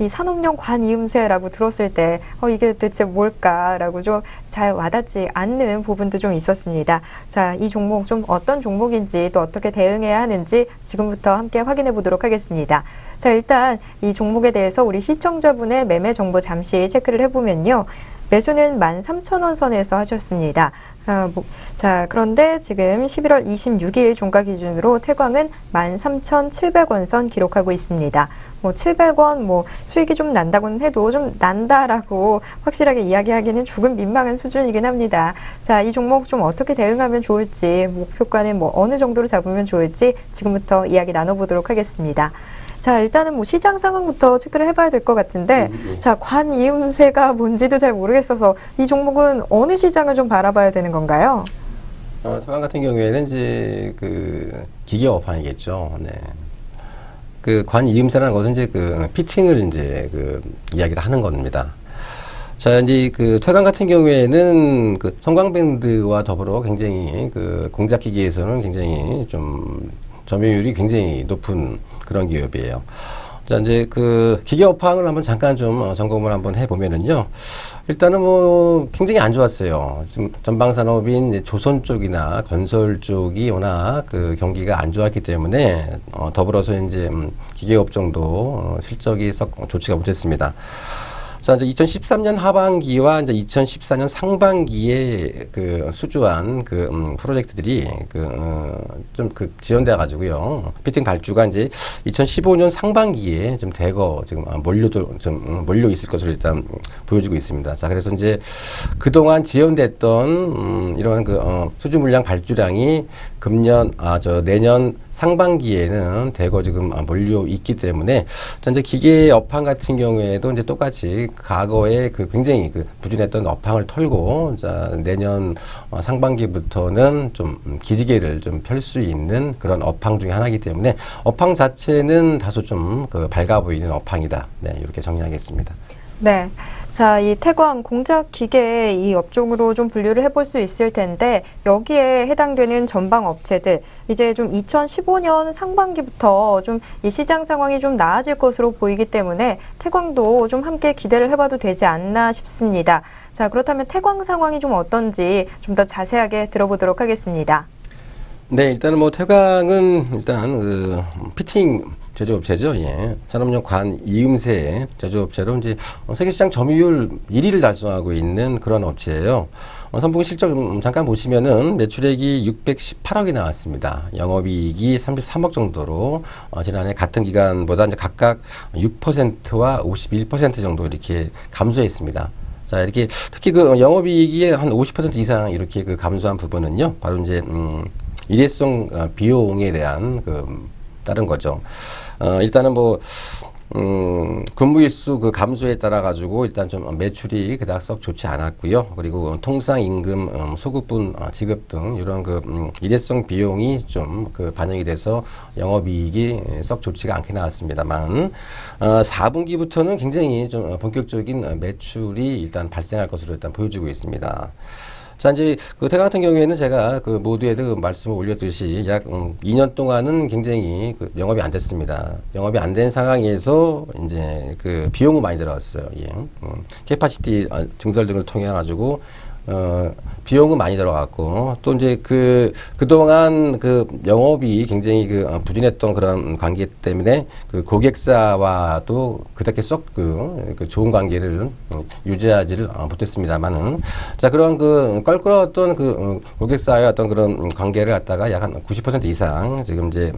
산업용 관이음새라고 들었을 때 이게 대체 뭘까라고 좀 잘 와닿지 않는 부분도 좀 있었습니다. 자, 이 종목 좀 어떤 종목인지 또 어떻게 대응해야 하는지 지금부터 함께 확인해 보도록 하겠습니다. 자, 일단 이 종목에 대해서 우리 시청자분의 매매 정보 잠시 체크를 해보면요. 매수는 13,000원 선에서 하셨습니다. 자, 그런데 지금 11월 26일 종가 기준으로 태광은 13,700원 선 기록하고 있습니다. 700원 수익이 좀 난다고는 해도 좀 난다라고 확실하게 이야기하기는 조금 민망한 수준이긴 합니다. 자, 이 종목 좀 어떻게 대응하면 좋을지, 목표가는 어느 정도로 잡으면 좋을지 지금부터 이야기 나눠보도록 하겠습니다. 자, 일단은 시장 상황부터 체크를 해봐야 될 것 같은데, 자, 관이음새가 뭔지도 잘 모르겠어서 이 종목은 어느 시장을 좀 바라봐야 되는 건가요? 태광 같은 경우에는 이제 그 기계 업황이겠죠. 네. 그 관이음새라는 것은 이제 그 피팅을 이제 그 이야기를 하는 겁니다. 자, 이제 그 태광 같은 경우에는 그 성광밴드와 더불어 굉장히 그 공작기기에서는 굉장히 좀 점유율이 굉장히 높은 그런 기업이에요. 자, 이제 그 기계 업황을 한번 잠깐 좀 점검을 한번 해보면은요. 일단은 뭐 굉장히 안 좋았어요. 지금 전방산업인 조선 쪽이나 건설 쪽이 워낙 그 경기가 안 좋았기 때문에 더불어서 이제 기계업종도 실적이 썩 좋지가 못했습니다. 자, 이제 2013년 하반기와 이제 2014년 상반기에 그 수주한 그 프로젝트들이 좀 그 지연돼 가지고요. 피팅 발주가 이제 2015년 상반기에 좀 대거 지금 몰려 있을 것으로 일단 보여지고 있습니다. 자, 그래서 이제 그동안 지연됐던 이런 수주 물량 발주량이 내년 상반기에는 대거 지금 몰려 있기 때문에 자, 이제 기계 업황 같은 경우에도 이제 똑같이 과거에 그 굉장히 그 부진했던 업황을 털고 자, 내년 상반기부터는 좀 기지개를 좀 펼 수 있는 그런 업황 중에 하나이기 때문에 업황 자체는 다소 좀 그 밝아 보이는 업황이다. 네, 이렇게 정리하겠습니다. 네. 자, 이 태광 공작 기계 이 업종으로 좀 분류를 해볼 수 있을 텐데 여기에 해당되는 전방 업체들 이제 좀 2015년 상반기부터 좀 이 시장 상황이 좀 나아질 것으로 보이기 때문에 태광도 좀 함께 기대를 해봐도 되지 않나 싶습니다. 자, 그렇다면 태광 상황이 좀 어떤지 좀 더 자세하게 들어보도록 하겠습니다. 네, 일단은 뭐 태광은 일단 그 피팅 제조업체죠. 예. 산업용 관 이음새 제조업체로 이제 세계시장 점유율 1위를 달성하고 있는 그런 업체예요. 선분기 실적 잠깐 보시면은 매출액이 618억이 나왔습니다. 영업이익이 33억 정도로 지난해 같은 기간보다 이제 각각 6%와 51% 정도 이렇게 감소했습니다. 자, 이렇게 특히 그 영업이익이 한 50% 이상 이렇게 그 감소한 부분은요, 바로 이제 일회성 비용에 대한 다른 거죠. 일단은 뭐 근무일수 그 감소에 따라 가지고 일단 좀 매출이 그닥 썩 좋지 않았고요. 그리고 통상 임금, 소급분 지급 등 이런 일회성 비용이 좀 반영이 돼서 영업이익이 썩 좋지가 않게 나왔습니다만 4분기부터는 굉장히 좀 본격적인 매출이 일단 발생할 것으로 일단 보여지고 있습니다. 자, 이제 태광 같은 경우에는 제가 모두에도 말씀을 올렸듯이 약 2년 동안은 굉장히 영업이 안 됐습니다. 영업이 안 된 상황에서 이제 비용이 많이 들어갔어요. 예. 캐파시티 증설 등을 통해 가지고 비용은 많이 들어갔고 또 이제 그동안 영업이 굉장히 부진했던 그런 관계 때문에 고객사와도 그렇게 썩 좋은 관계를 유지하지를 못했습니다만은 자, 그런 껄끄러웠던 고객사의 어떤 그런 관계를 갖다가 약 한 90% 이상 지금 이제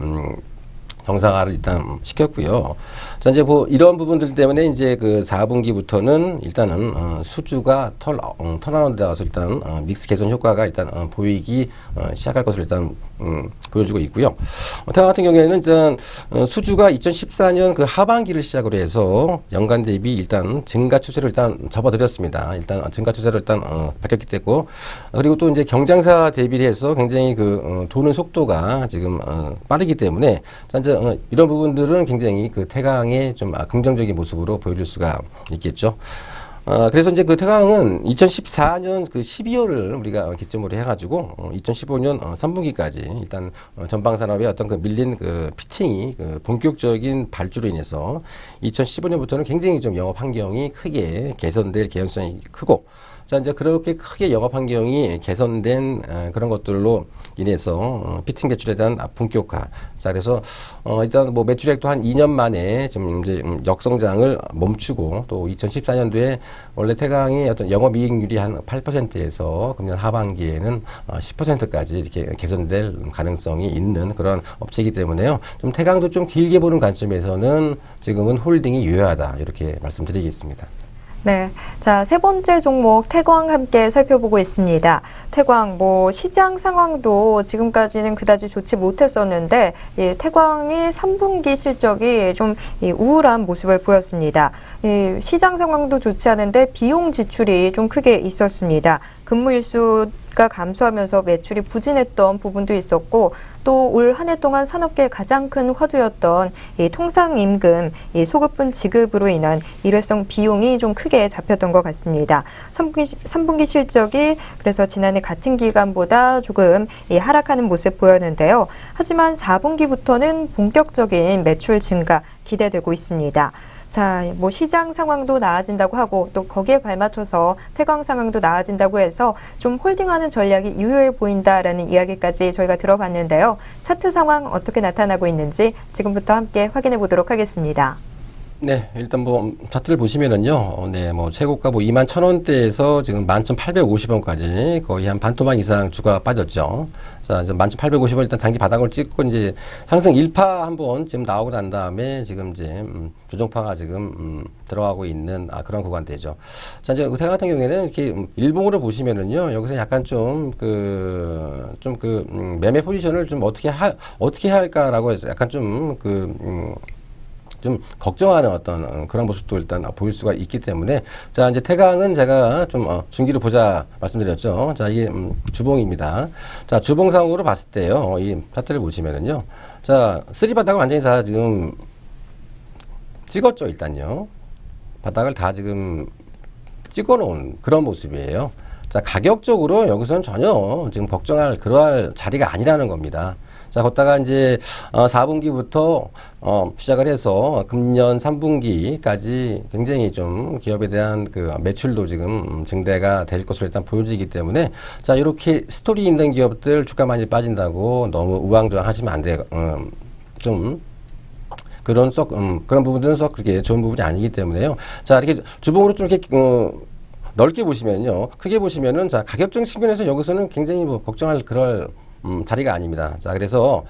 정상화를 일단 시켰고요. 자, 이제 이런 부분들 때문에 이제 4분기부터는 일단은 수주가 턴어라운드 나가서 일단 믹스 개선 효과가 일단 보이기 시작할 것으로 일단 보여주고 있고요. 태광 같은 경우에는 일단 수주가 2014년 하반기를 시작으로 해서 연간 대비 일단 증가 추세를 일단 접어들였습니다. 일단 증가 추세를 일단 밝혔기 때문에 그리고 또 이제 경쟁사 대비를 해서 굉장히 도는 속도가 지금 빠르기 때문에 자, 이제 이런 부분들은 굉장히 태광의 좀 긍정적인 모습으로 보여줄 수가 있겠죠. 그래서 이제 태광은 2014년 12월을 우리가 기점으로 해가지고 2015년 3분기까지 일단 전방산업의 어떤 밀린 피팅이 본격적인 발주로 인해서 2015년부터는 굉장히 좀 영업 환경이 크게 개선될 개연성이 크고 자, 이제 그렇게 크게 영업 환경이 개선된 그런 것들로 인해서 피팅 매출에 대한 본격화. 자, 그래서 일단 뭐 매출액도 한 2년 만에 좀 이제 역성장을 멈추고 또 2014년도에 원래 태광의 어떤 영업이익률이 한 8%에서 금년 하반기에는 10%까지 이렇게 개선될 가능성이 있는 그런 업체이기 때문에요. 좀 태광도 좀 길게 보는 관점에서는 지금은 홀딩이 유효하다 이렇게 말씀드리겠습니다. 네. 자, 세 번째 종목 태광 함께 살펴보고 있습니다. 태광, 시장 상황도 지금까지는 그다지 좋지 못했었는데, 태광의 3분기 실적이 좀 우울한 모습을 보였습니다. 시장 상황도 좋지 않은데 비용 지출이 좀 크게 있었습니다. 근무일수 수요가 감소하면서 매출이 부진했던 부분도 있었고 또 올 한 해 동안 산업계의 가장 큰 화두였던 이 통상임금, 이 소급분 지급으로 인한 일회성 비용이 좀 크게 잡혔던 것 같습니다. 3분기 실적이 그래서 지난해 같은 기간보다 조금 하락하는 모습 보였는데요. 하지만 4분기부터는 본격적인 매출 증가 기대되고 있습니다. 자, 뭐 시장 상황도 나아진다고 하고 또 거기에 발맞춰서 태광 상황도 나아진다고 해서 좀 홀딩하는 전략이 유효해 보인다라는 이야기까지 저희가 들어봤는데요. 차트 상황 어떻게 나타나고 있는지 지금부터 함께 확인해 보도록 하겠습니다. 네, 일단 뭐 차트를 보시면은요, 네, 뭐 최고가 뭐 21,000원대에서 지금 11,850원까지 거의 한 반토막 이상 주가가 빠졌죠. 자, 이제 11,850원 일단 장기 바닥을 찍고 이제 상승 1파 한번 지금 나오고 난 다음에 지금 이제 조정파가 지금 들어가고 있는 그런 구간대죠. 자, 이제 의사 같은 경우에는 이렇게 일봉으로 보시면은요, 여기서 약간 매매 포지션을 좀 어떻게 해야 할까라고 해서 약간 좀 걱정하는 어떤 그런 모습도 일단 보일 수가 있기 때문에 자 이제 태광은 제가 좀 중기를 보자 말씀드렸죠. 자 이게 주봉입니다. 자 주봉상으로 봤을 때요 이 차트를 보시면은요 자 쓰리 바닥을 완전히 다 지금 찍었죠. 일단요 바닥을 다 지금 찍어놓은 그런 모습이에요. 자 가격적으로 여기서는 전혀 지금 걱정할 그러할 자리가 아니라는 겁니다. 자, 걷다가 이제 4분기부터 시작을 해서 금년 3분기까지 굉장히 좀 기업에 대한 그 매출도 지금 증대가 될 것으로 일단 보여지기 때문에 자, 이렇게 스토리 있는 기업들 주가 많이 빠진다고 너무 우왕좌왕하시면 안 돼요. 좀 그런 부분들은 썩 그렇게 좋은 부분이 아니기 때문에요. 자, 이렇게 주봉으로 좀 이렇게 넓게 보시면요. 크게 보시면은 자, 가격적 측면에서 여기서는 굉장히 뭐 걱정할 그럴 자리가 아닙니다. 자, 그래서,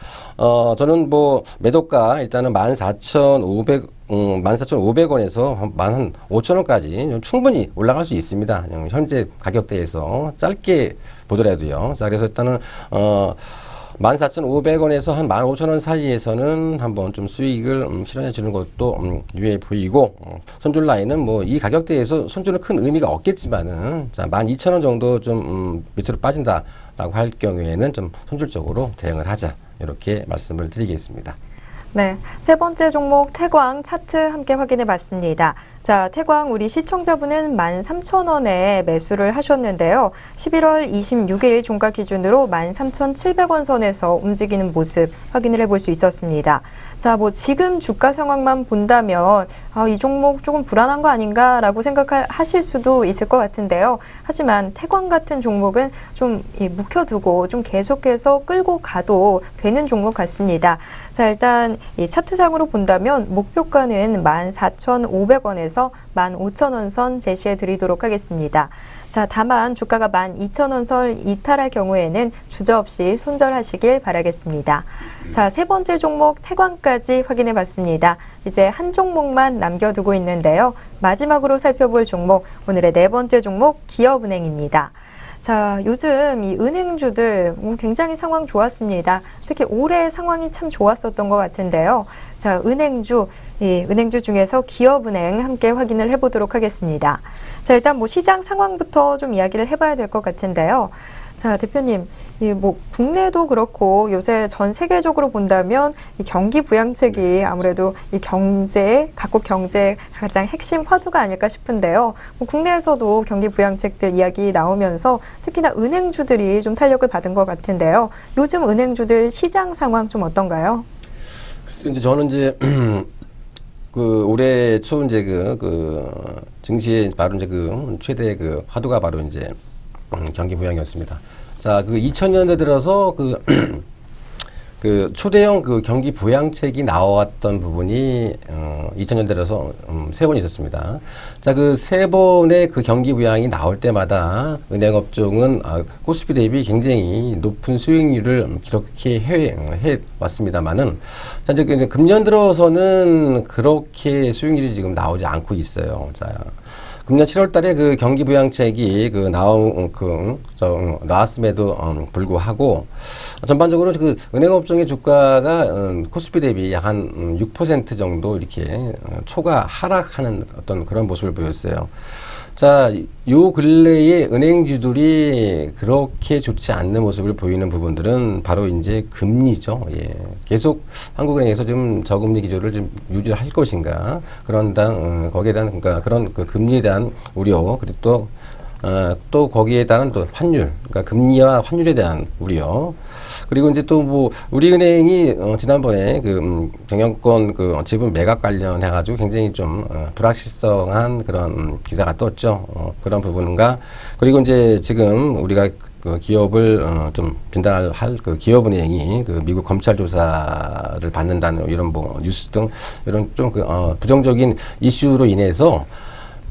저는 뭐, 매도가 일단은 14,500원에서 한 15,000원까지 충분히 올라갈 수 있습니다. 현재 가격대에서 짧게 보더라도요. 자, 그래서 일단은, 14,500원에서 한 15,000원 사이에서는 한번 좀 수익을 실현해 주는 것도 유해 보이고 손절 라인은 뭐 이 가격대에서 손절은 큰 의미가 없겠지만은 자 12,000원 정도 좀 밑으로 빠진다라고 할 경우에는 좀 손절적으로 대응을 하자 이렇게 말씀을 드리겠습니다. 네, 세 번째 종목 태광 차트 함께 확인해 봤습니다. 자, 태광 우리 시청자분은 13,000원에 매수를 하셨는데요. 11월 26일 종가 기준으로 13,700원 선에서 움직이는 모습 확인을 해볼 수 있었습니다. 자, 뭐 지금 주가 상황만 본다면 이 종목 조금 불안한 거 아닌가라고 생각하실 수도 있을 것 같은데요. 하지만 태광 같은 종목은 좀 묵혀두고 좀 계속해서 끌고 가도 되는 종목 같습니다. 자, 일단 이 차트상으로 본다면 목표가는 14,500원에서 15,000원 선 제시해 드리도록 하겠습니다. 자, 다만 주가가 12,000원 선 이탈할 경우에는 주저없이 손절하시길 바라겠습니다. 자, 세 번째 종목 태광까지 확인해 봤습니다. 이제 한 종목만 남겨두고 있는데요. 마지막으로 살펴볼 종목, 오늘의 네 번째 종목 기업은행입니다. 자, 요즘 이 은행주들 굉장히 상황 좋았습니다. 특히 올해 상황이 참 좋았었던 것 같은데요. 자, 은행주 중에서 기업은행 함께 확인을 해보도록 하겠습니다. 자, 일단 뭐 시장 상황부터 좀 이야기를 해봐야 될 것 같은데요. 자, 대표님, 뭐 국내도 그렇고 요새 전 세계적으로 본다면 이 경기 부양책이 아무래도 이 각국 경제 가장 핵심 화두가 아닐까 싶은데요. 뭐 국내에서도 경기 부양책들 이야기 나오면서 특히나 은행주들이 좀 탄력을 받은 것 같은데요. 요즘 은행주들 시장 상황 좀 어떤가요? 이제 저는 이제 올해 초 이제 증시의 바로 이제 최대 화두가 바로 이제 경기 부양이었습니다. 자, 2000년대 들어서 초대형 경기 부양책이 나왔던 부분이 2000년대 들어서 세 번 있었습니다. 자, 세 번의 경기 부양이 나올 때마다 은행업종은 코스피 대비 굉장히 높은 수익률을 기록해 왔습니다만은 자, 이제 금년 들어서는 그렇게 수익률이 지금 나오지 않고 있어요. 자, 금년 7월 달에 경기 부양책이 나왔음에도 불구하고 전반적으로 은행업종의 주가가 코스피 대비 약 한 6% 정도 이렇게 초과 하락하는 어떤 그런 모습을 보였어요. 자, 요 근래에 은행주들이 그렇게 좋지 않는 모습을 보이는 부분들은 바로 이제 금리죠. 예. 계속 한국은행에서 좀 저금리 기조를 좀 유지할 것인가. 거기에 대한, 그러니까 그런 그 금리에 대한 우려, 그리고 또 거기에 따른 또 환율, 그러니까 금리와 환율에 대한 우려. 그리고 이제 또 뭐 우리은행이 지난번에 그 경영권 그 지분 매각 관련해 가지고 굉장히 좀 불확실성한 그런 기사가 떴죠. 그런 부분과 그리고 이제 지금 우리가 그 기업을 좀 진단할 그 기업은행이 그 미국 검찰 조사를 받는다는 이런 뭐 뉴스 등 이런 좀 그 부정적인 이슈로 인해서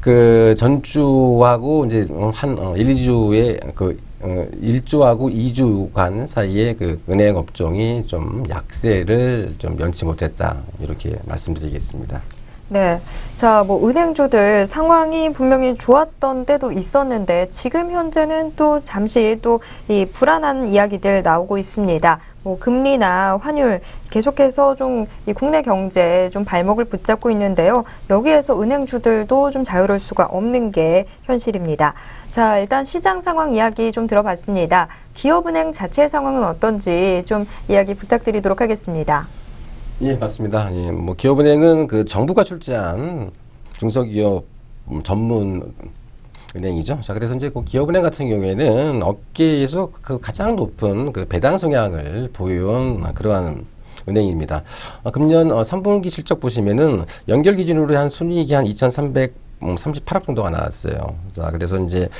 그 전주하고 이제 한 1, 2주의 그 1주하고 2주간 사이에 그 은행 업종이 좀 약세를 좀 면치 못했다. 이렇게 말씀드리겠습니다. 네. 자, 뭐, 은행주들 상황이 분명히 좋았던 때도 있었는데, 지금 현재는 또 잠시 또 이 불안한 이야기들 나오고 있습니다. 뭐, 금리나 환율 계속해서 좀 이 국내 경제에 좀 발목을 붙잡고 있는데요. 여기에서 은행주들도 좀 자유로울 수가 없는 게 현실입니다. 자, 일단 시장 상황 이야기 좀 들어봤습니다. 기업은행 자체 상황은 어떤지 좀 이야기 부탁드리도록 하겠습니다. 예, 맞습니다. 예, 뭐 기업은행은 그 정부가 출자한 중소기업 전문 은행이죠. 자, 그래서 이제 그 기업은행 같은 경우에는 업계에서 그 가장 높은 그 배당 성향을 보여온 그러한 은행입니다. 금년 3분기 실적 보시면은 연결 기준으로 한 순이익이 한 2,338억 정도가 나왔어요. 자, 그래서 이제,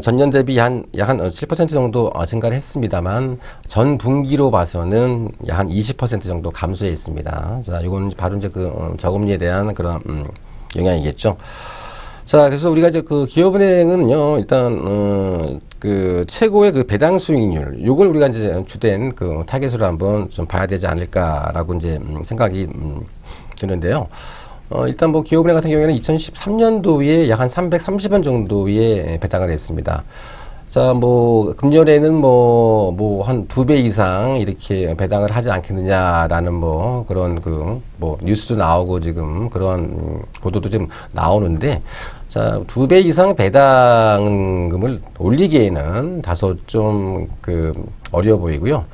전년 대비 약 한 7% 정도 증가를 했습니다만, 전 분기로 봐서는 약 한 20% 정도 감소했습니다. 자, 이건 바로 이제 그, 저금리에 대한 그런, 영향이겠죠. 자, 그래서 우리가 이제 그 기업은행은요, 일단, 그 최고의 그 배당 수익률, 요걸 우리가 이제 주된 그 타겟으로 한번 좀 봐야 되지 않을까라고 이제 생각이 드는데요. 일단 뭐 기업은행 같은 경우에는 2013년도에 약 한 330원 정도의 배당을 했습니다. 자, 뭐 금년에는 뭐 한 2배 이상 이렇게 배당을 하지 않겠느냐라는 뭐 그런 그 뭐 뉴스도 나오고 지금 그런 보도도 좀 나오는데, 자, 2배 이상 배당금을 올리기에는 다소 좀 그 어려워 보이고요.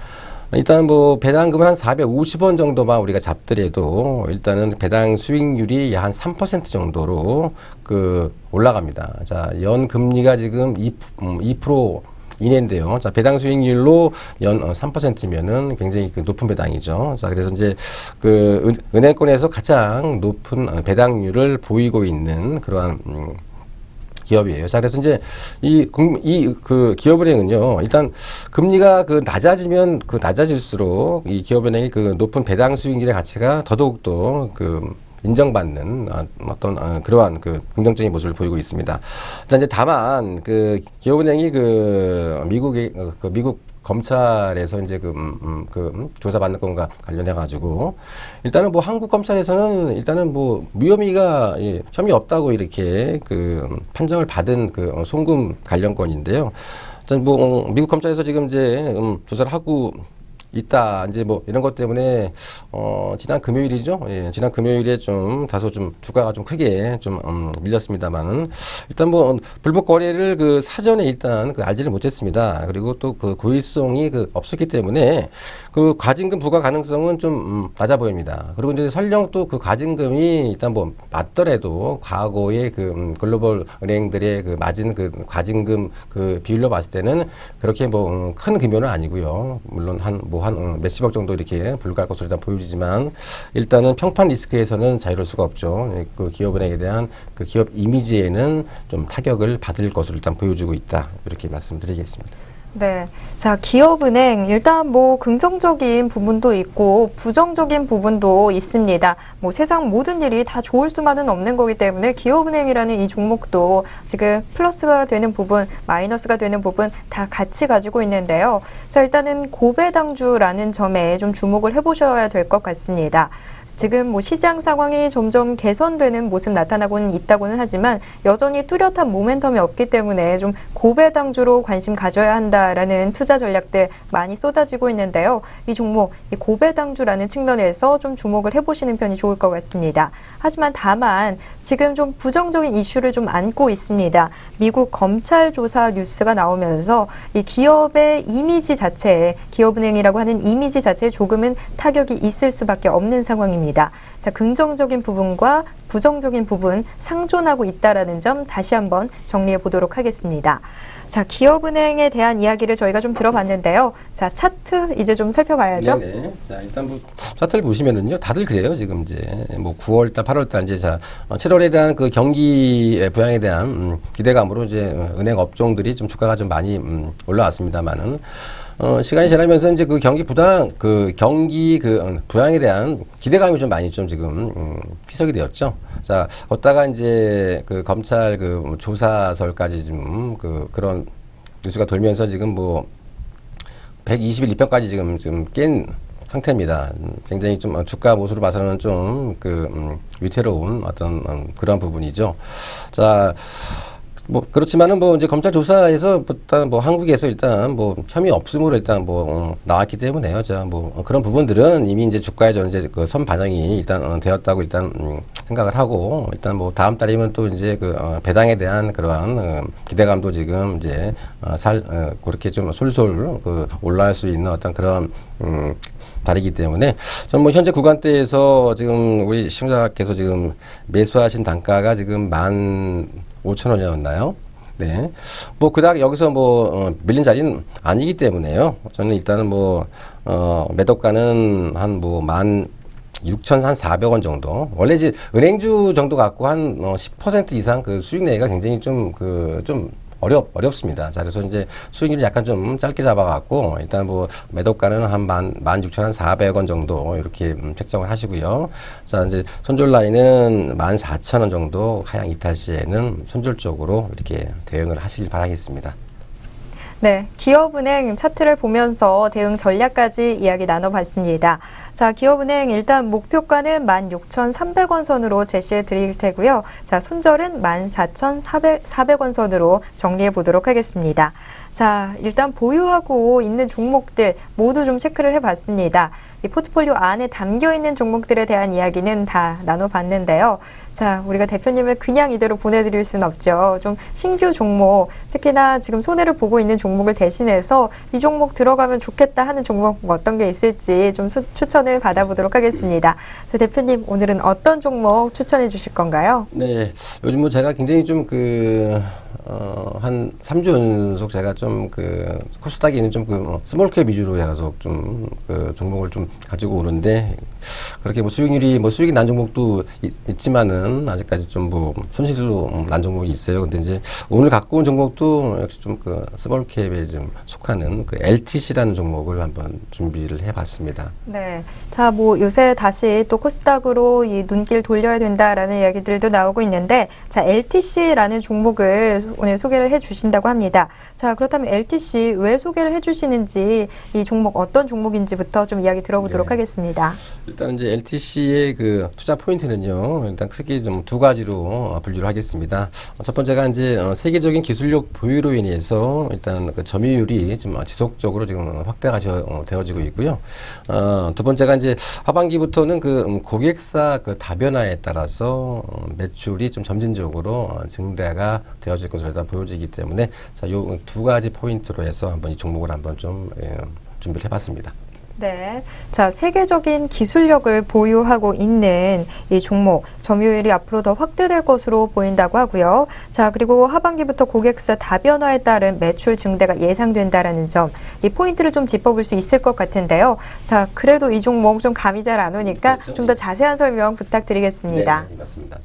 일단 뭐 배당금은 한 450원 정도만 우리가 잡더라도 일단은 배당 수익률이 약 한 3% 정도로 그 올라갑니다. 자, 연 금리가 지금 2% 이내인데요. 자, 배당 수익률로 연 3%면은 굉장히 그 높은 배당이죠. 자, 그래서 이제 그 은행권에서 가장 높은 배당률을 보이고 있는 그러한 기업이에요. 자, 그래서 이제 그 기업은행은요, 일단 금리가 그 낮아지면 그 낮아질수록 이 기업은행이 그 높은 배당 수익률의 가치가 더더욱더 그 인정받는 어떤 그러한 그 긍정적인 모습을 보이고 있습니다. 자, 이제 다만 그 기업은행이 그 미국 검찰에서 이제 그 조사받는 건가 관련해 가지고 일단은 뭐 한국 검찰에서는 일단은 뭐 무혐의가 혐의 없다고 이렇게 그 판정을 받은 그 송금 관련 건인데요. 뭐 미국 검찰에서 지금 이제 조사를 하고 있다. 이제 뭐 이런 것 때문에 지난 금요일이죠. 예, 지난 금요일에 좀 다소 좀 주가가 좀 크게 좀 밀렸습니다만은 일단 뭐 불법 거래를 그 사전에 일단 그 알지를 못했습니다. 그리고 또 그 고의성이 그 없었기 때문에 그 과징금 부과 가능성은 좀 낮아 보입니다. 그리고 이제 설령 또 그 과징금이 일단 뭐 맞더라도 과거에 그 글로벌 은행들의 그 맞은 그 과징금 그 비율로 봤을 때는 그렇게 뭐 큰 금액은 아니고요. 물론 한 몇십억 정도 이렇게 불과할 것으로 일단 보여지지만 일단은 평판 리스크에서는 자유로울 수가 없죠. 그 기업은행에 대한 그 기업 이미지에는 좀 타격을 받을 것으로 일단 보여주고 있다. 이렇게 말씀드리겠습니다. 네. 자, 기업은행, 일단 뭐 긍정적인 부분도 있고 부정적인 부분도 있습니다. 뭐 세상 모든 일이 다 좋을 수만은 없는 거기 때문에 기업은행이라는 이 종목도 지금 플러스가 되는 부분, 마이너스가 되는 부분 다 같이 가지고 있는데요. 자, 일단은 고배당주라는 점에 좀 주목을 해보셔야 될 것 같습니다. 지금 뭐 시장 상황이 점점 개선되는 모습 나타나고는 있다고는 하지만 여전히 뚜렷한 모멘텀이 없기 때문에 좀 고배당주로 관심 가져야 한다라는 투자 전략들 많이 쏟아지고 있는데요. 이 종목, 이 고배당주라는 측면에서 좀 주목을 해보시는 편이 좋을 것 같습니다. 하지만 다만 지금 좀 부정적인 이슈를 좀 안고 있습니다. 미국 검찰 조사 뉴스가 나오면서 이 기업의 이미지 자체에, 기업은행이라고 하는 이미지 자체에 조금은 타격이 있을 수밖에 없는 상황입니다. 자, 긍정적인 부분과 부정적인 부분 상존하고 있다라는 점 다시 한번 정리해 보도록 하겠습니다. 자, 기업은행에 대한 이야기를 저희가 좀 들어봤는데요. 자, 차트 이제 좀 살펴봐야죠. 네네. 자, 일단 뭐 차트를 보시면은요, 다들 그래요. 지금 이제 뭐 9월달, 8월달 이제 7월에 대한 그 경기 부양에 대한 기대감으로 이제 은행 업종들이 좀 주가가 좀 많이 올라왔습니다만은. 시간이 지나면서 이제 그 경기 부양에 대한 기대감이 좀 많이 좀 지금 희석이 되었죠. 자, 걷다가 이제 그 검찰 그 조사설까지 좀 그런 뉴스가 돌면서 지금 뭐 120일 2평까지 지금 깬 상태입니다. 굉장히 좀 주가 모습으로 봐서는 좀 위태로운 어떤 그런 부분이죠. 자, 뭐 그렇지만은 뭐 이제 검찰 조사에서 일단 뭐 한국에서 일단 뭐 혐의 없음으로 일단 뭐 나왔기 때문에요. 자, 뭐 그런 부분들은 이미 이제 주가에 저는 이제 그 선 반영이 일단 되었다고 일단 생각을 하고, 일단 뭐 다음 달이면 또 이제 그 배당에 대한 그러한 기대감도 지금 이제 그렇게 좀 솔솔 올라갈 수 있는 어떤 그런 달이기 때문에 저는 뭐 현재 구간대에서 지금 우리 시청자께서 지금 매수하신 단가가 지금 15,000원이었나요? 네. 뭐, 그닥 여기서 밀린 자리는 아니기 때문에요. 저는 일단은 매도가는 한 16,400원 정도. 원래 이제 은행주 정도 갖고 한 10% 이상 그 수익 내기가 굉장히 좀 어렵습니다. 자, 그래서 이제 수익률이 약간 좀 짧게 잡아갖고, 일단 매도가는 한 16,400원 정도 이렇게 책정을 하시고요. 자, 이제 손절 라인은 14,000원 정도 하향 이탈 시에는 손절 쪽으로 이렇게 대응을 하시길 바라겠습니다. 네, 기업은행 차트를 보면서 대응 전략까지 이야기 나눠봤습니다. 자, 기업은행 일단 목표가는 16,300원 선으로 제시해 드릴 테고요. 자, 손절은 14,400원 선으로 정리해 보도록 하겠습니다. 자, 일단 보유하고 있는 종목들 모두 좀 체크를 해봤습니다. 이 포트폴리오 안에 담겨 있는 종목들에 대한 이야기는 다 나눠봤는데요. 자, 우리가 대표님을 그냥 이대로 보내드릴 수는 없죠. 좀 신규 종목, 특히나 지금 손해를 보고 있는 종목을 대신해서 이 종목 들어가면 좋겠다 하는 종목 어떤 게 있을지 좀 추천을 받아보도록 하겠습니다. 자, 대표님 오늘은 어떤 종목 추천해 주실 건가요? 네, 요즘 제가 굉장히 좀 한 3주 연속 제가 좀 코스닥에는 좀 스몰캡 위주로 해서 좀 종목을 좀 가지고 오는데, 그렇게 수익률이 수익이 난 종목도 있지만은 아직까지 좀 손실로 난 종목이 있어요. 근데 이제 오늘 갖고 온 종목도 역시 좀 스몰캡에 좀 속하는 LTC라는 종목을 한번 준비를 해봤습니다. 네. 자, 요새 다시 또 코스닥으로 이 눈길 돌려야 된다라는 이야기들도 나오고 있는데, 자, LTC라는 종목을 오늘 소개를 해 주신다고 합니다. 자, 그렇다면 LTC 왜 소개를 해 주시는지, 이 종목 어떤 종목인지부터 좀 이야기 들어보도록 하겠습니다. 일단 이제 LTC의 투자 포인트는요, 일단 크게 좀 두 가지로 분류를 하겠습니다. 첫 번째가 이제 세계적인 기술력 보유로 인해서 일단 점유율이 좀 지속적으로 지금 확대가 되어지고 있고요. 두 번째가 이제 하반기부터는 고객사 다변화에 따라서 매출이 좀 점진적으로 증대가 되어질 것으로 일단 보여지기 때문에, 자, 요 두 가지 포인트로 해서 한번 이 종목을 한번 좀 준비를 해봤습니다. 네. 자, 세계적인 기술력을 보유하고 있는 이 종목, 점유율이 앞으로 더 확대될 것으로 보인다고 하고요. 자, 그리고 하반기부터 고객사 다변화에 따른 매출 증대가 예상된다라는 점, 이 포인트를 좀 짚어볼 수 있을 것 같은데요. 자, 그래도 이 종목 좀 감이 잘 안 오니까 그렇죠. 좀 더 자세한 설명 부탁드리겠습니다. 네, 맞습니다.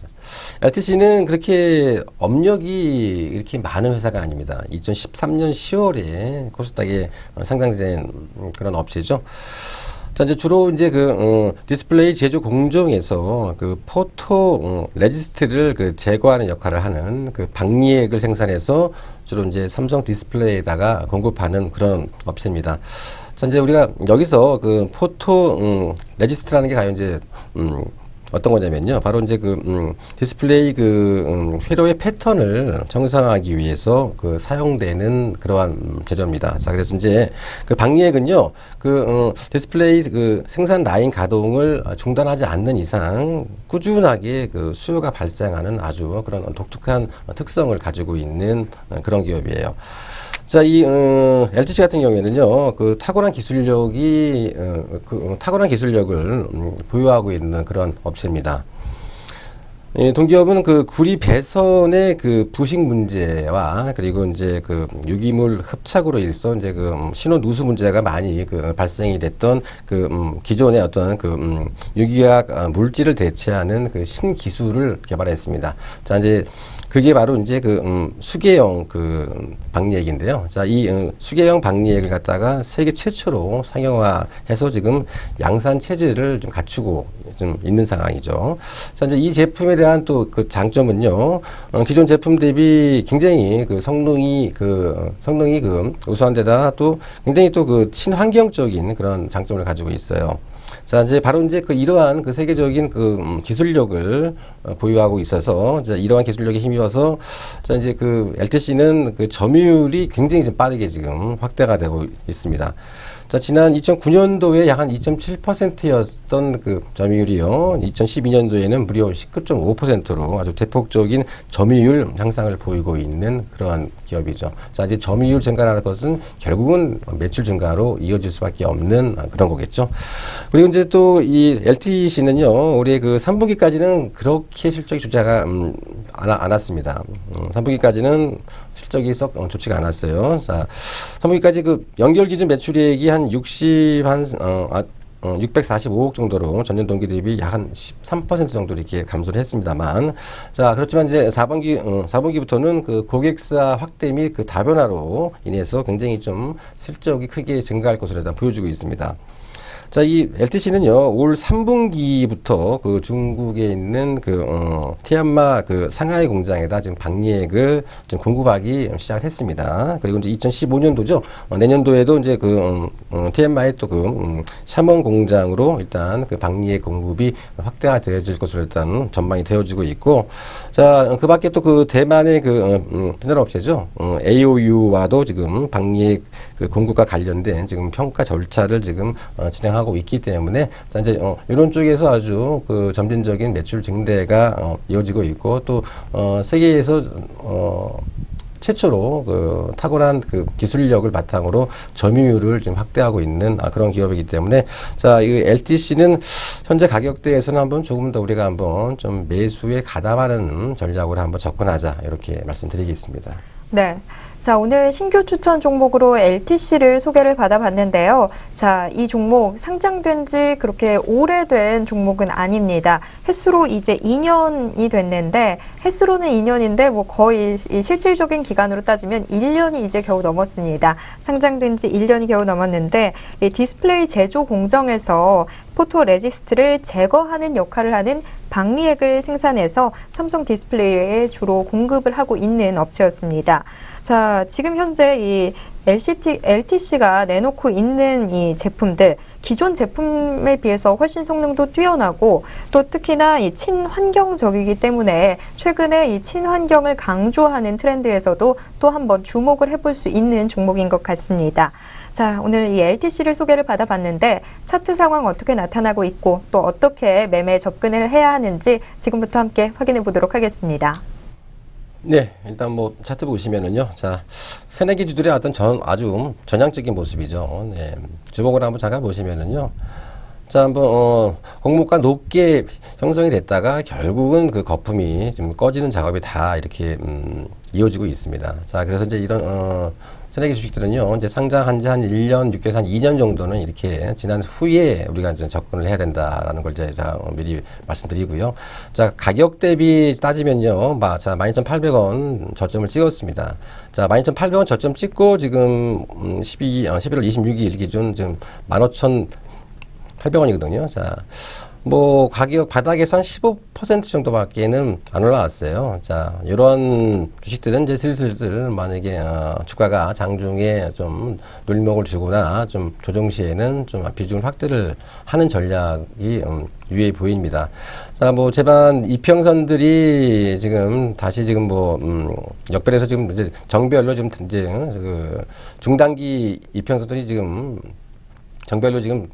LTC는 그렇게 업력이 이렇게 많은 회사가 아닙니다. 2013년 10월에 코스닥에 상장된 그런 업체죠. 자, 이제 주로 이제 디스플레이 제조 공정에서 포토 레지스트를 제거하는 역할을 하는 박리액을 생산해서 주로 이제 삼성 디스플레이에다가 공급하는 그런 업체입니다. 자, 이제 우리가 여기서 그 포토 레지스트라는 게 과연 이제 어떤 거냐면요. 바로 이제 디스플레이 회로의 패턴을 정상화하기 위해서 사용되는 그러한 재료입니다. 자, 그래서 이제 방리액은요, 디스플레이 생산 라인 가동을 중단하지 않는 이상 꾸준하게 수요가 발생하는 아주 그런 독특한 특성을 가지고 있는 그런 기업이에요. 자, 이 LTC 같은 경우에는요, 탁월한 기술력을 보유하고 있는 그런 업체입니다. 동기업은 구리 배선의 부식 문제와 그리고 이제 유기물 흡착으로 인해서 이제 신호 누수 문제가 많이 발생이 됐던 기존의 어떤 유기학 물질을 대체하는 신기술을 개발했습니다. 자, 이제 그게 바로 이제 수계형 방리액인데요. 자, 이 수계형 방리액을 갖다가 세계 최초로 상용화해서 지금 양산 체제를 좀 갖추고 좀 있는 상황이죠. 자, 이제 이 제품에 대한 또 장점은요. 기존 제품 대비 굉장히 성능이 우수한 데다가 또 굉장히 또 친환경적인 그런 장점을 가지고 있어요. 자, 이제 바로 이제 이러한 세계적인 기술력을 보유하고 있어서, 자, 이러한 기술력에 힘입어서, 자, 이제 LTC는 점유율이 굉장히 좀 빠르게 지금 확대가 되고 있습니다. 자, 지난 2009년도에 약 한 2.7%였던 점유율이요. 2012년도에는 무려 19.5%로 아주 대폭적인 점유율 향상을 보이고 있는 그러한 기업이죠. 자, 이제 점유율 증가라는 것은 결국은 매출 증가로 이어질 수밖에 없는 그런 거겠죠. 그리고 이제 또 이 LTC는요, 올해 3분기까지는 그렇게 실적이 좋지가 않았습니다. 3분기까지는 실적이 썩 좋지가 않았어요. 자, 3분기까지 연결 기준 매출액이 한 645억 정도로 전년 동기 대비 약 한 13% 정도 이렇게 감소를 했습니다만, 자, 그렇지만 이제 4분기부터는 고객사 확대 및 다변화로 인해서 굉장히 좀 실적이 크게 증가할 것으로 일단 보여주고 있습니다. 자, 이 LTC는요, 올 3분기부터 중국에 있는 티안마 상하이 공장에다 지금 방리액을 좀 공급하기 시작을 했습니다. 그리고 이제 2015년도죠. 내년도에도 이제 티안마의 또 샤먼 공장으로 일단 방리액 공급이 확대가 되어질 것으로 일단 전망이 되어지고 있고, 자, 그 밖에 또 대만의 패널 업체죠. AOU와도 지금 방리액 공급과 관련된 지금 평가 절차를 지금 진행하고 있기 때문에, 자, 이제 이런 쪽에서 아주 점진적인 매출 증대가 이어지고 있고, 또 세계에서 최초로 탁월한 기술력을 바탕으로 점유율을 지금 확대하고 있는 그런 기업이기 때문에, 자, 이 LTC는 현재 가격대에서는 한번 조금 더 우리가 한번 좀 매수에 가담하는 전략으로 한번 접근하자, 이렇게 말씀드리겠습니다. 네. 자, 오늘 신규 추천 종목으로 LTC를 소개를 받아봤는데요. 자, 이 종목 상장된 지 그렇게 오래된 종목은 아닙니다. 횟수로 이제 2년이 됐는데, 횟수로는 2년인데 뭐 거의 이 실질적인 기간으로 따지면 1년이 이제 겨우 넘었습니다. 상장된 지 1년이 겨우 넘었는데, 이 디스플레이 제조 공정에서 포토 레지스트를 제거하는 역할을 하는 방리액을 생산해서 삼성 디스플레이에 주로 공급을 하고 있는 업체였습니다. 자, 지금 현재 이 LTC가 내놓고 있는 이 제품들, 기존 제품에 비해서 훨씬 성능도 뛰어나고, 또 특히나 이 친환경적이기 때문에 최근에 이 친환경을 강조하는 트렌드에서도 또 한번 주목을 해볼 수 있는 종목인 것 같습니다. 자, 오늘 이 LTC를 소개를 받아봤는데, 차트 상황 어떻게 나타나고 있고, 또 어떻게 매매 접근을 해야 하는지 지금부터 함께 확인해 보도록 하겠습니다. 네, 일단 뭐 차트 보시면은요, 자, 새내기주들의 어떤 아주 전향적인 모습이죠. 네, 주목을 한번 잠깐 보시면은요, 자, 한번 공모가 높게 형성이 됐다가 결국은 거품이 좀 꺼지는 작업이 다 이렇게 이어지고 있습니다. 자, 그래서 이제 이런 새내기 주식들은요, 이제 상장한 지 한 1년, 6개월, 한 2년 정도는 이렇게 지난 후에 우리가 이제 접근을 해야 된다라는 걸 이제 미리 말씀드리고요. 자, 가격 대비 따지면요, 자, 12,800원 저점을 찍었습니다. 자, 12,800원 저점 찍고 지금 11월 26일 기준 지금 15,800원이거든요. 자, 뭐 가격 바닥에서 한 15% 정도밖에는 안 올라왔어요. 자, 이런 주식들은 이제 슬슬 만약에 주가가 장중에 좀 눌림목을 주거나 좀 조정 시에는 좀 비중을 확대를 하는 전략이 유의해 보입니다. 자, 뭐 제반 이평선들이 지금 다시 지금 뭐 역별에서 지금 이제 정별로 지금 이제 그 중단기 이평선들이 지금 정별로 지금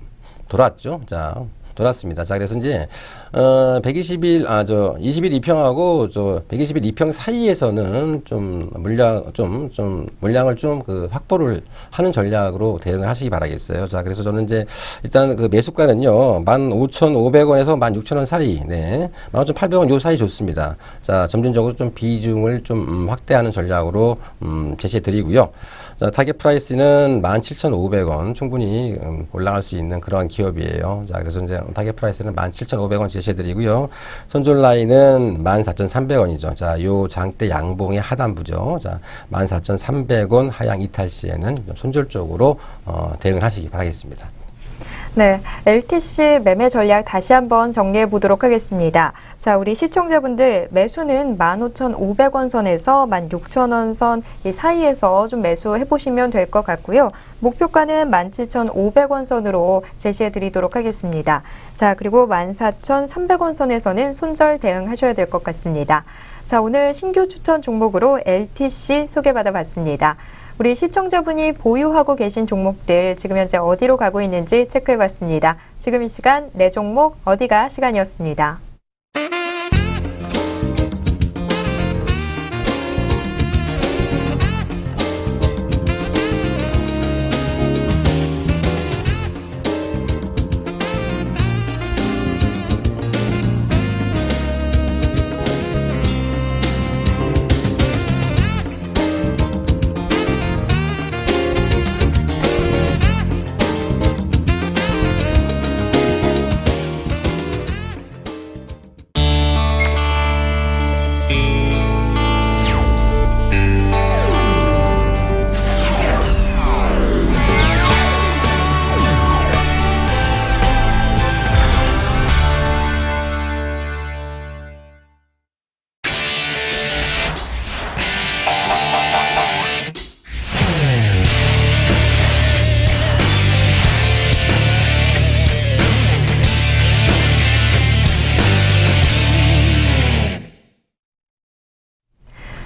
돌았죠. 자, 돌았습니다. 자, 그래서 이제 20일 이평하고 저 120일 이평 사이에서는 좀 물량을 좀 그 확보를 하는 전략으로 대응을 하시기 바라겠어요. 자, 그래서 저는 이제 일단 그 매수가는요, 15,500원에서 16,000원 사이, 네, 15,800원 요 사이 좋습니다. 자, 점진적으로 좀 비중을 좀 확대하는 전략으로 제시해 드리고요. 자, 타겟 프라이스는 17,500원 충분히 올라갈 수 있는 그러한 기업이에요. 자, 그래서 이제 타겟 프라이스는 17,500원 제시해 드리고요. 선존 라인은 14,300원이죠. 자, 요 장대 양봉의 하단부죠. 자, 14,300원 하향 이탈 시에는 좀 손절적으로 대응을 하시기 바라겠습니다. 네, LTC 매매 전략 다시 한번 정리해 보도록 하겠습니다. 자, 우리 시청자분들 매수는 15,500원 선에서 16,000원 선 이 사이에서 좀 매수해 보시면 될 것 같고요. 목표가는 17,500원 선으로 제시해 드리도록 하겠습니다. 자, 그리고 14,300원 선에서는 손절 대응하셔야 될 것 같습니다. 자, 오늘 신규 추천 종목으로 LTC 소개받아 봤습니다. 우리 시청자분이 보유하고 계신 종목들 지금 현재 어디로 가고 있는지 체크해 봤습니다. 지금 이 시간 내 종목 어디가 시간이었습니다.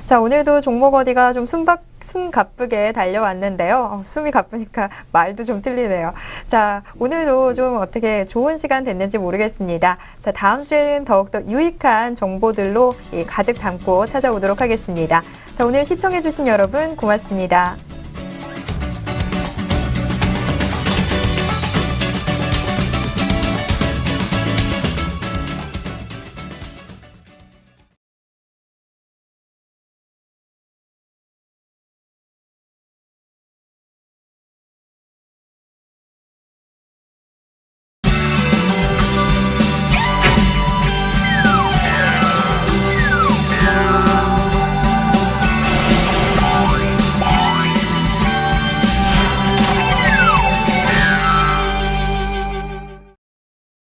자, 오늘도 종목 어디가 좀 숨 가쁘게 달려왔는데요. 숨이 가쁘니까 말도 좀 틀리네요. 자, 오늘도 좀 어떻게 좋은 시간 됐는지 모르겠습니다. 자, 다음 주에는 더욱더 유익한 정보들로 가득 담고 찾아오도록 하겠습니다. 자, 오늘 시청해주신 여러분 고맙습니다.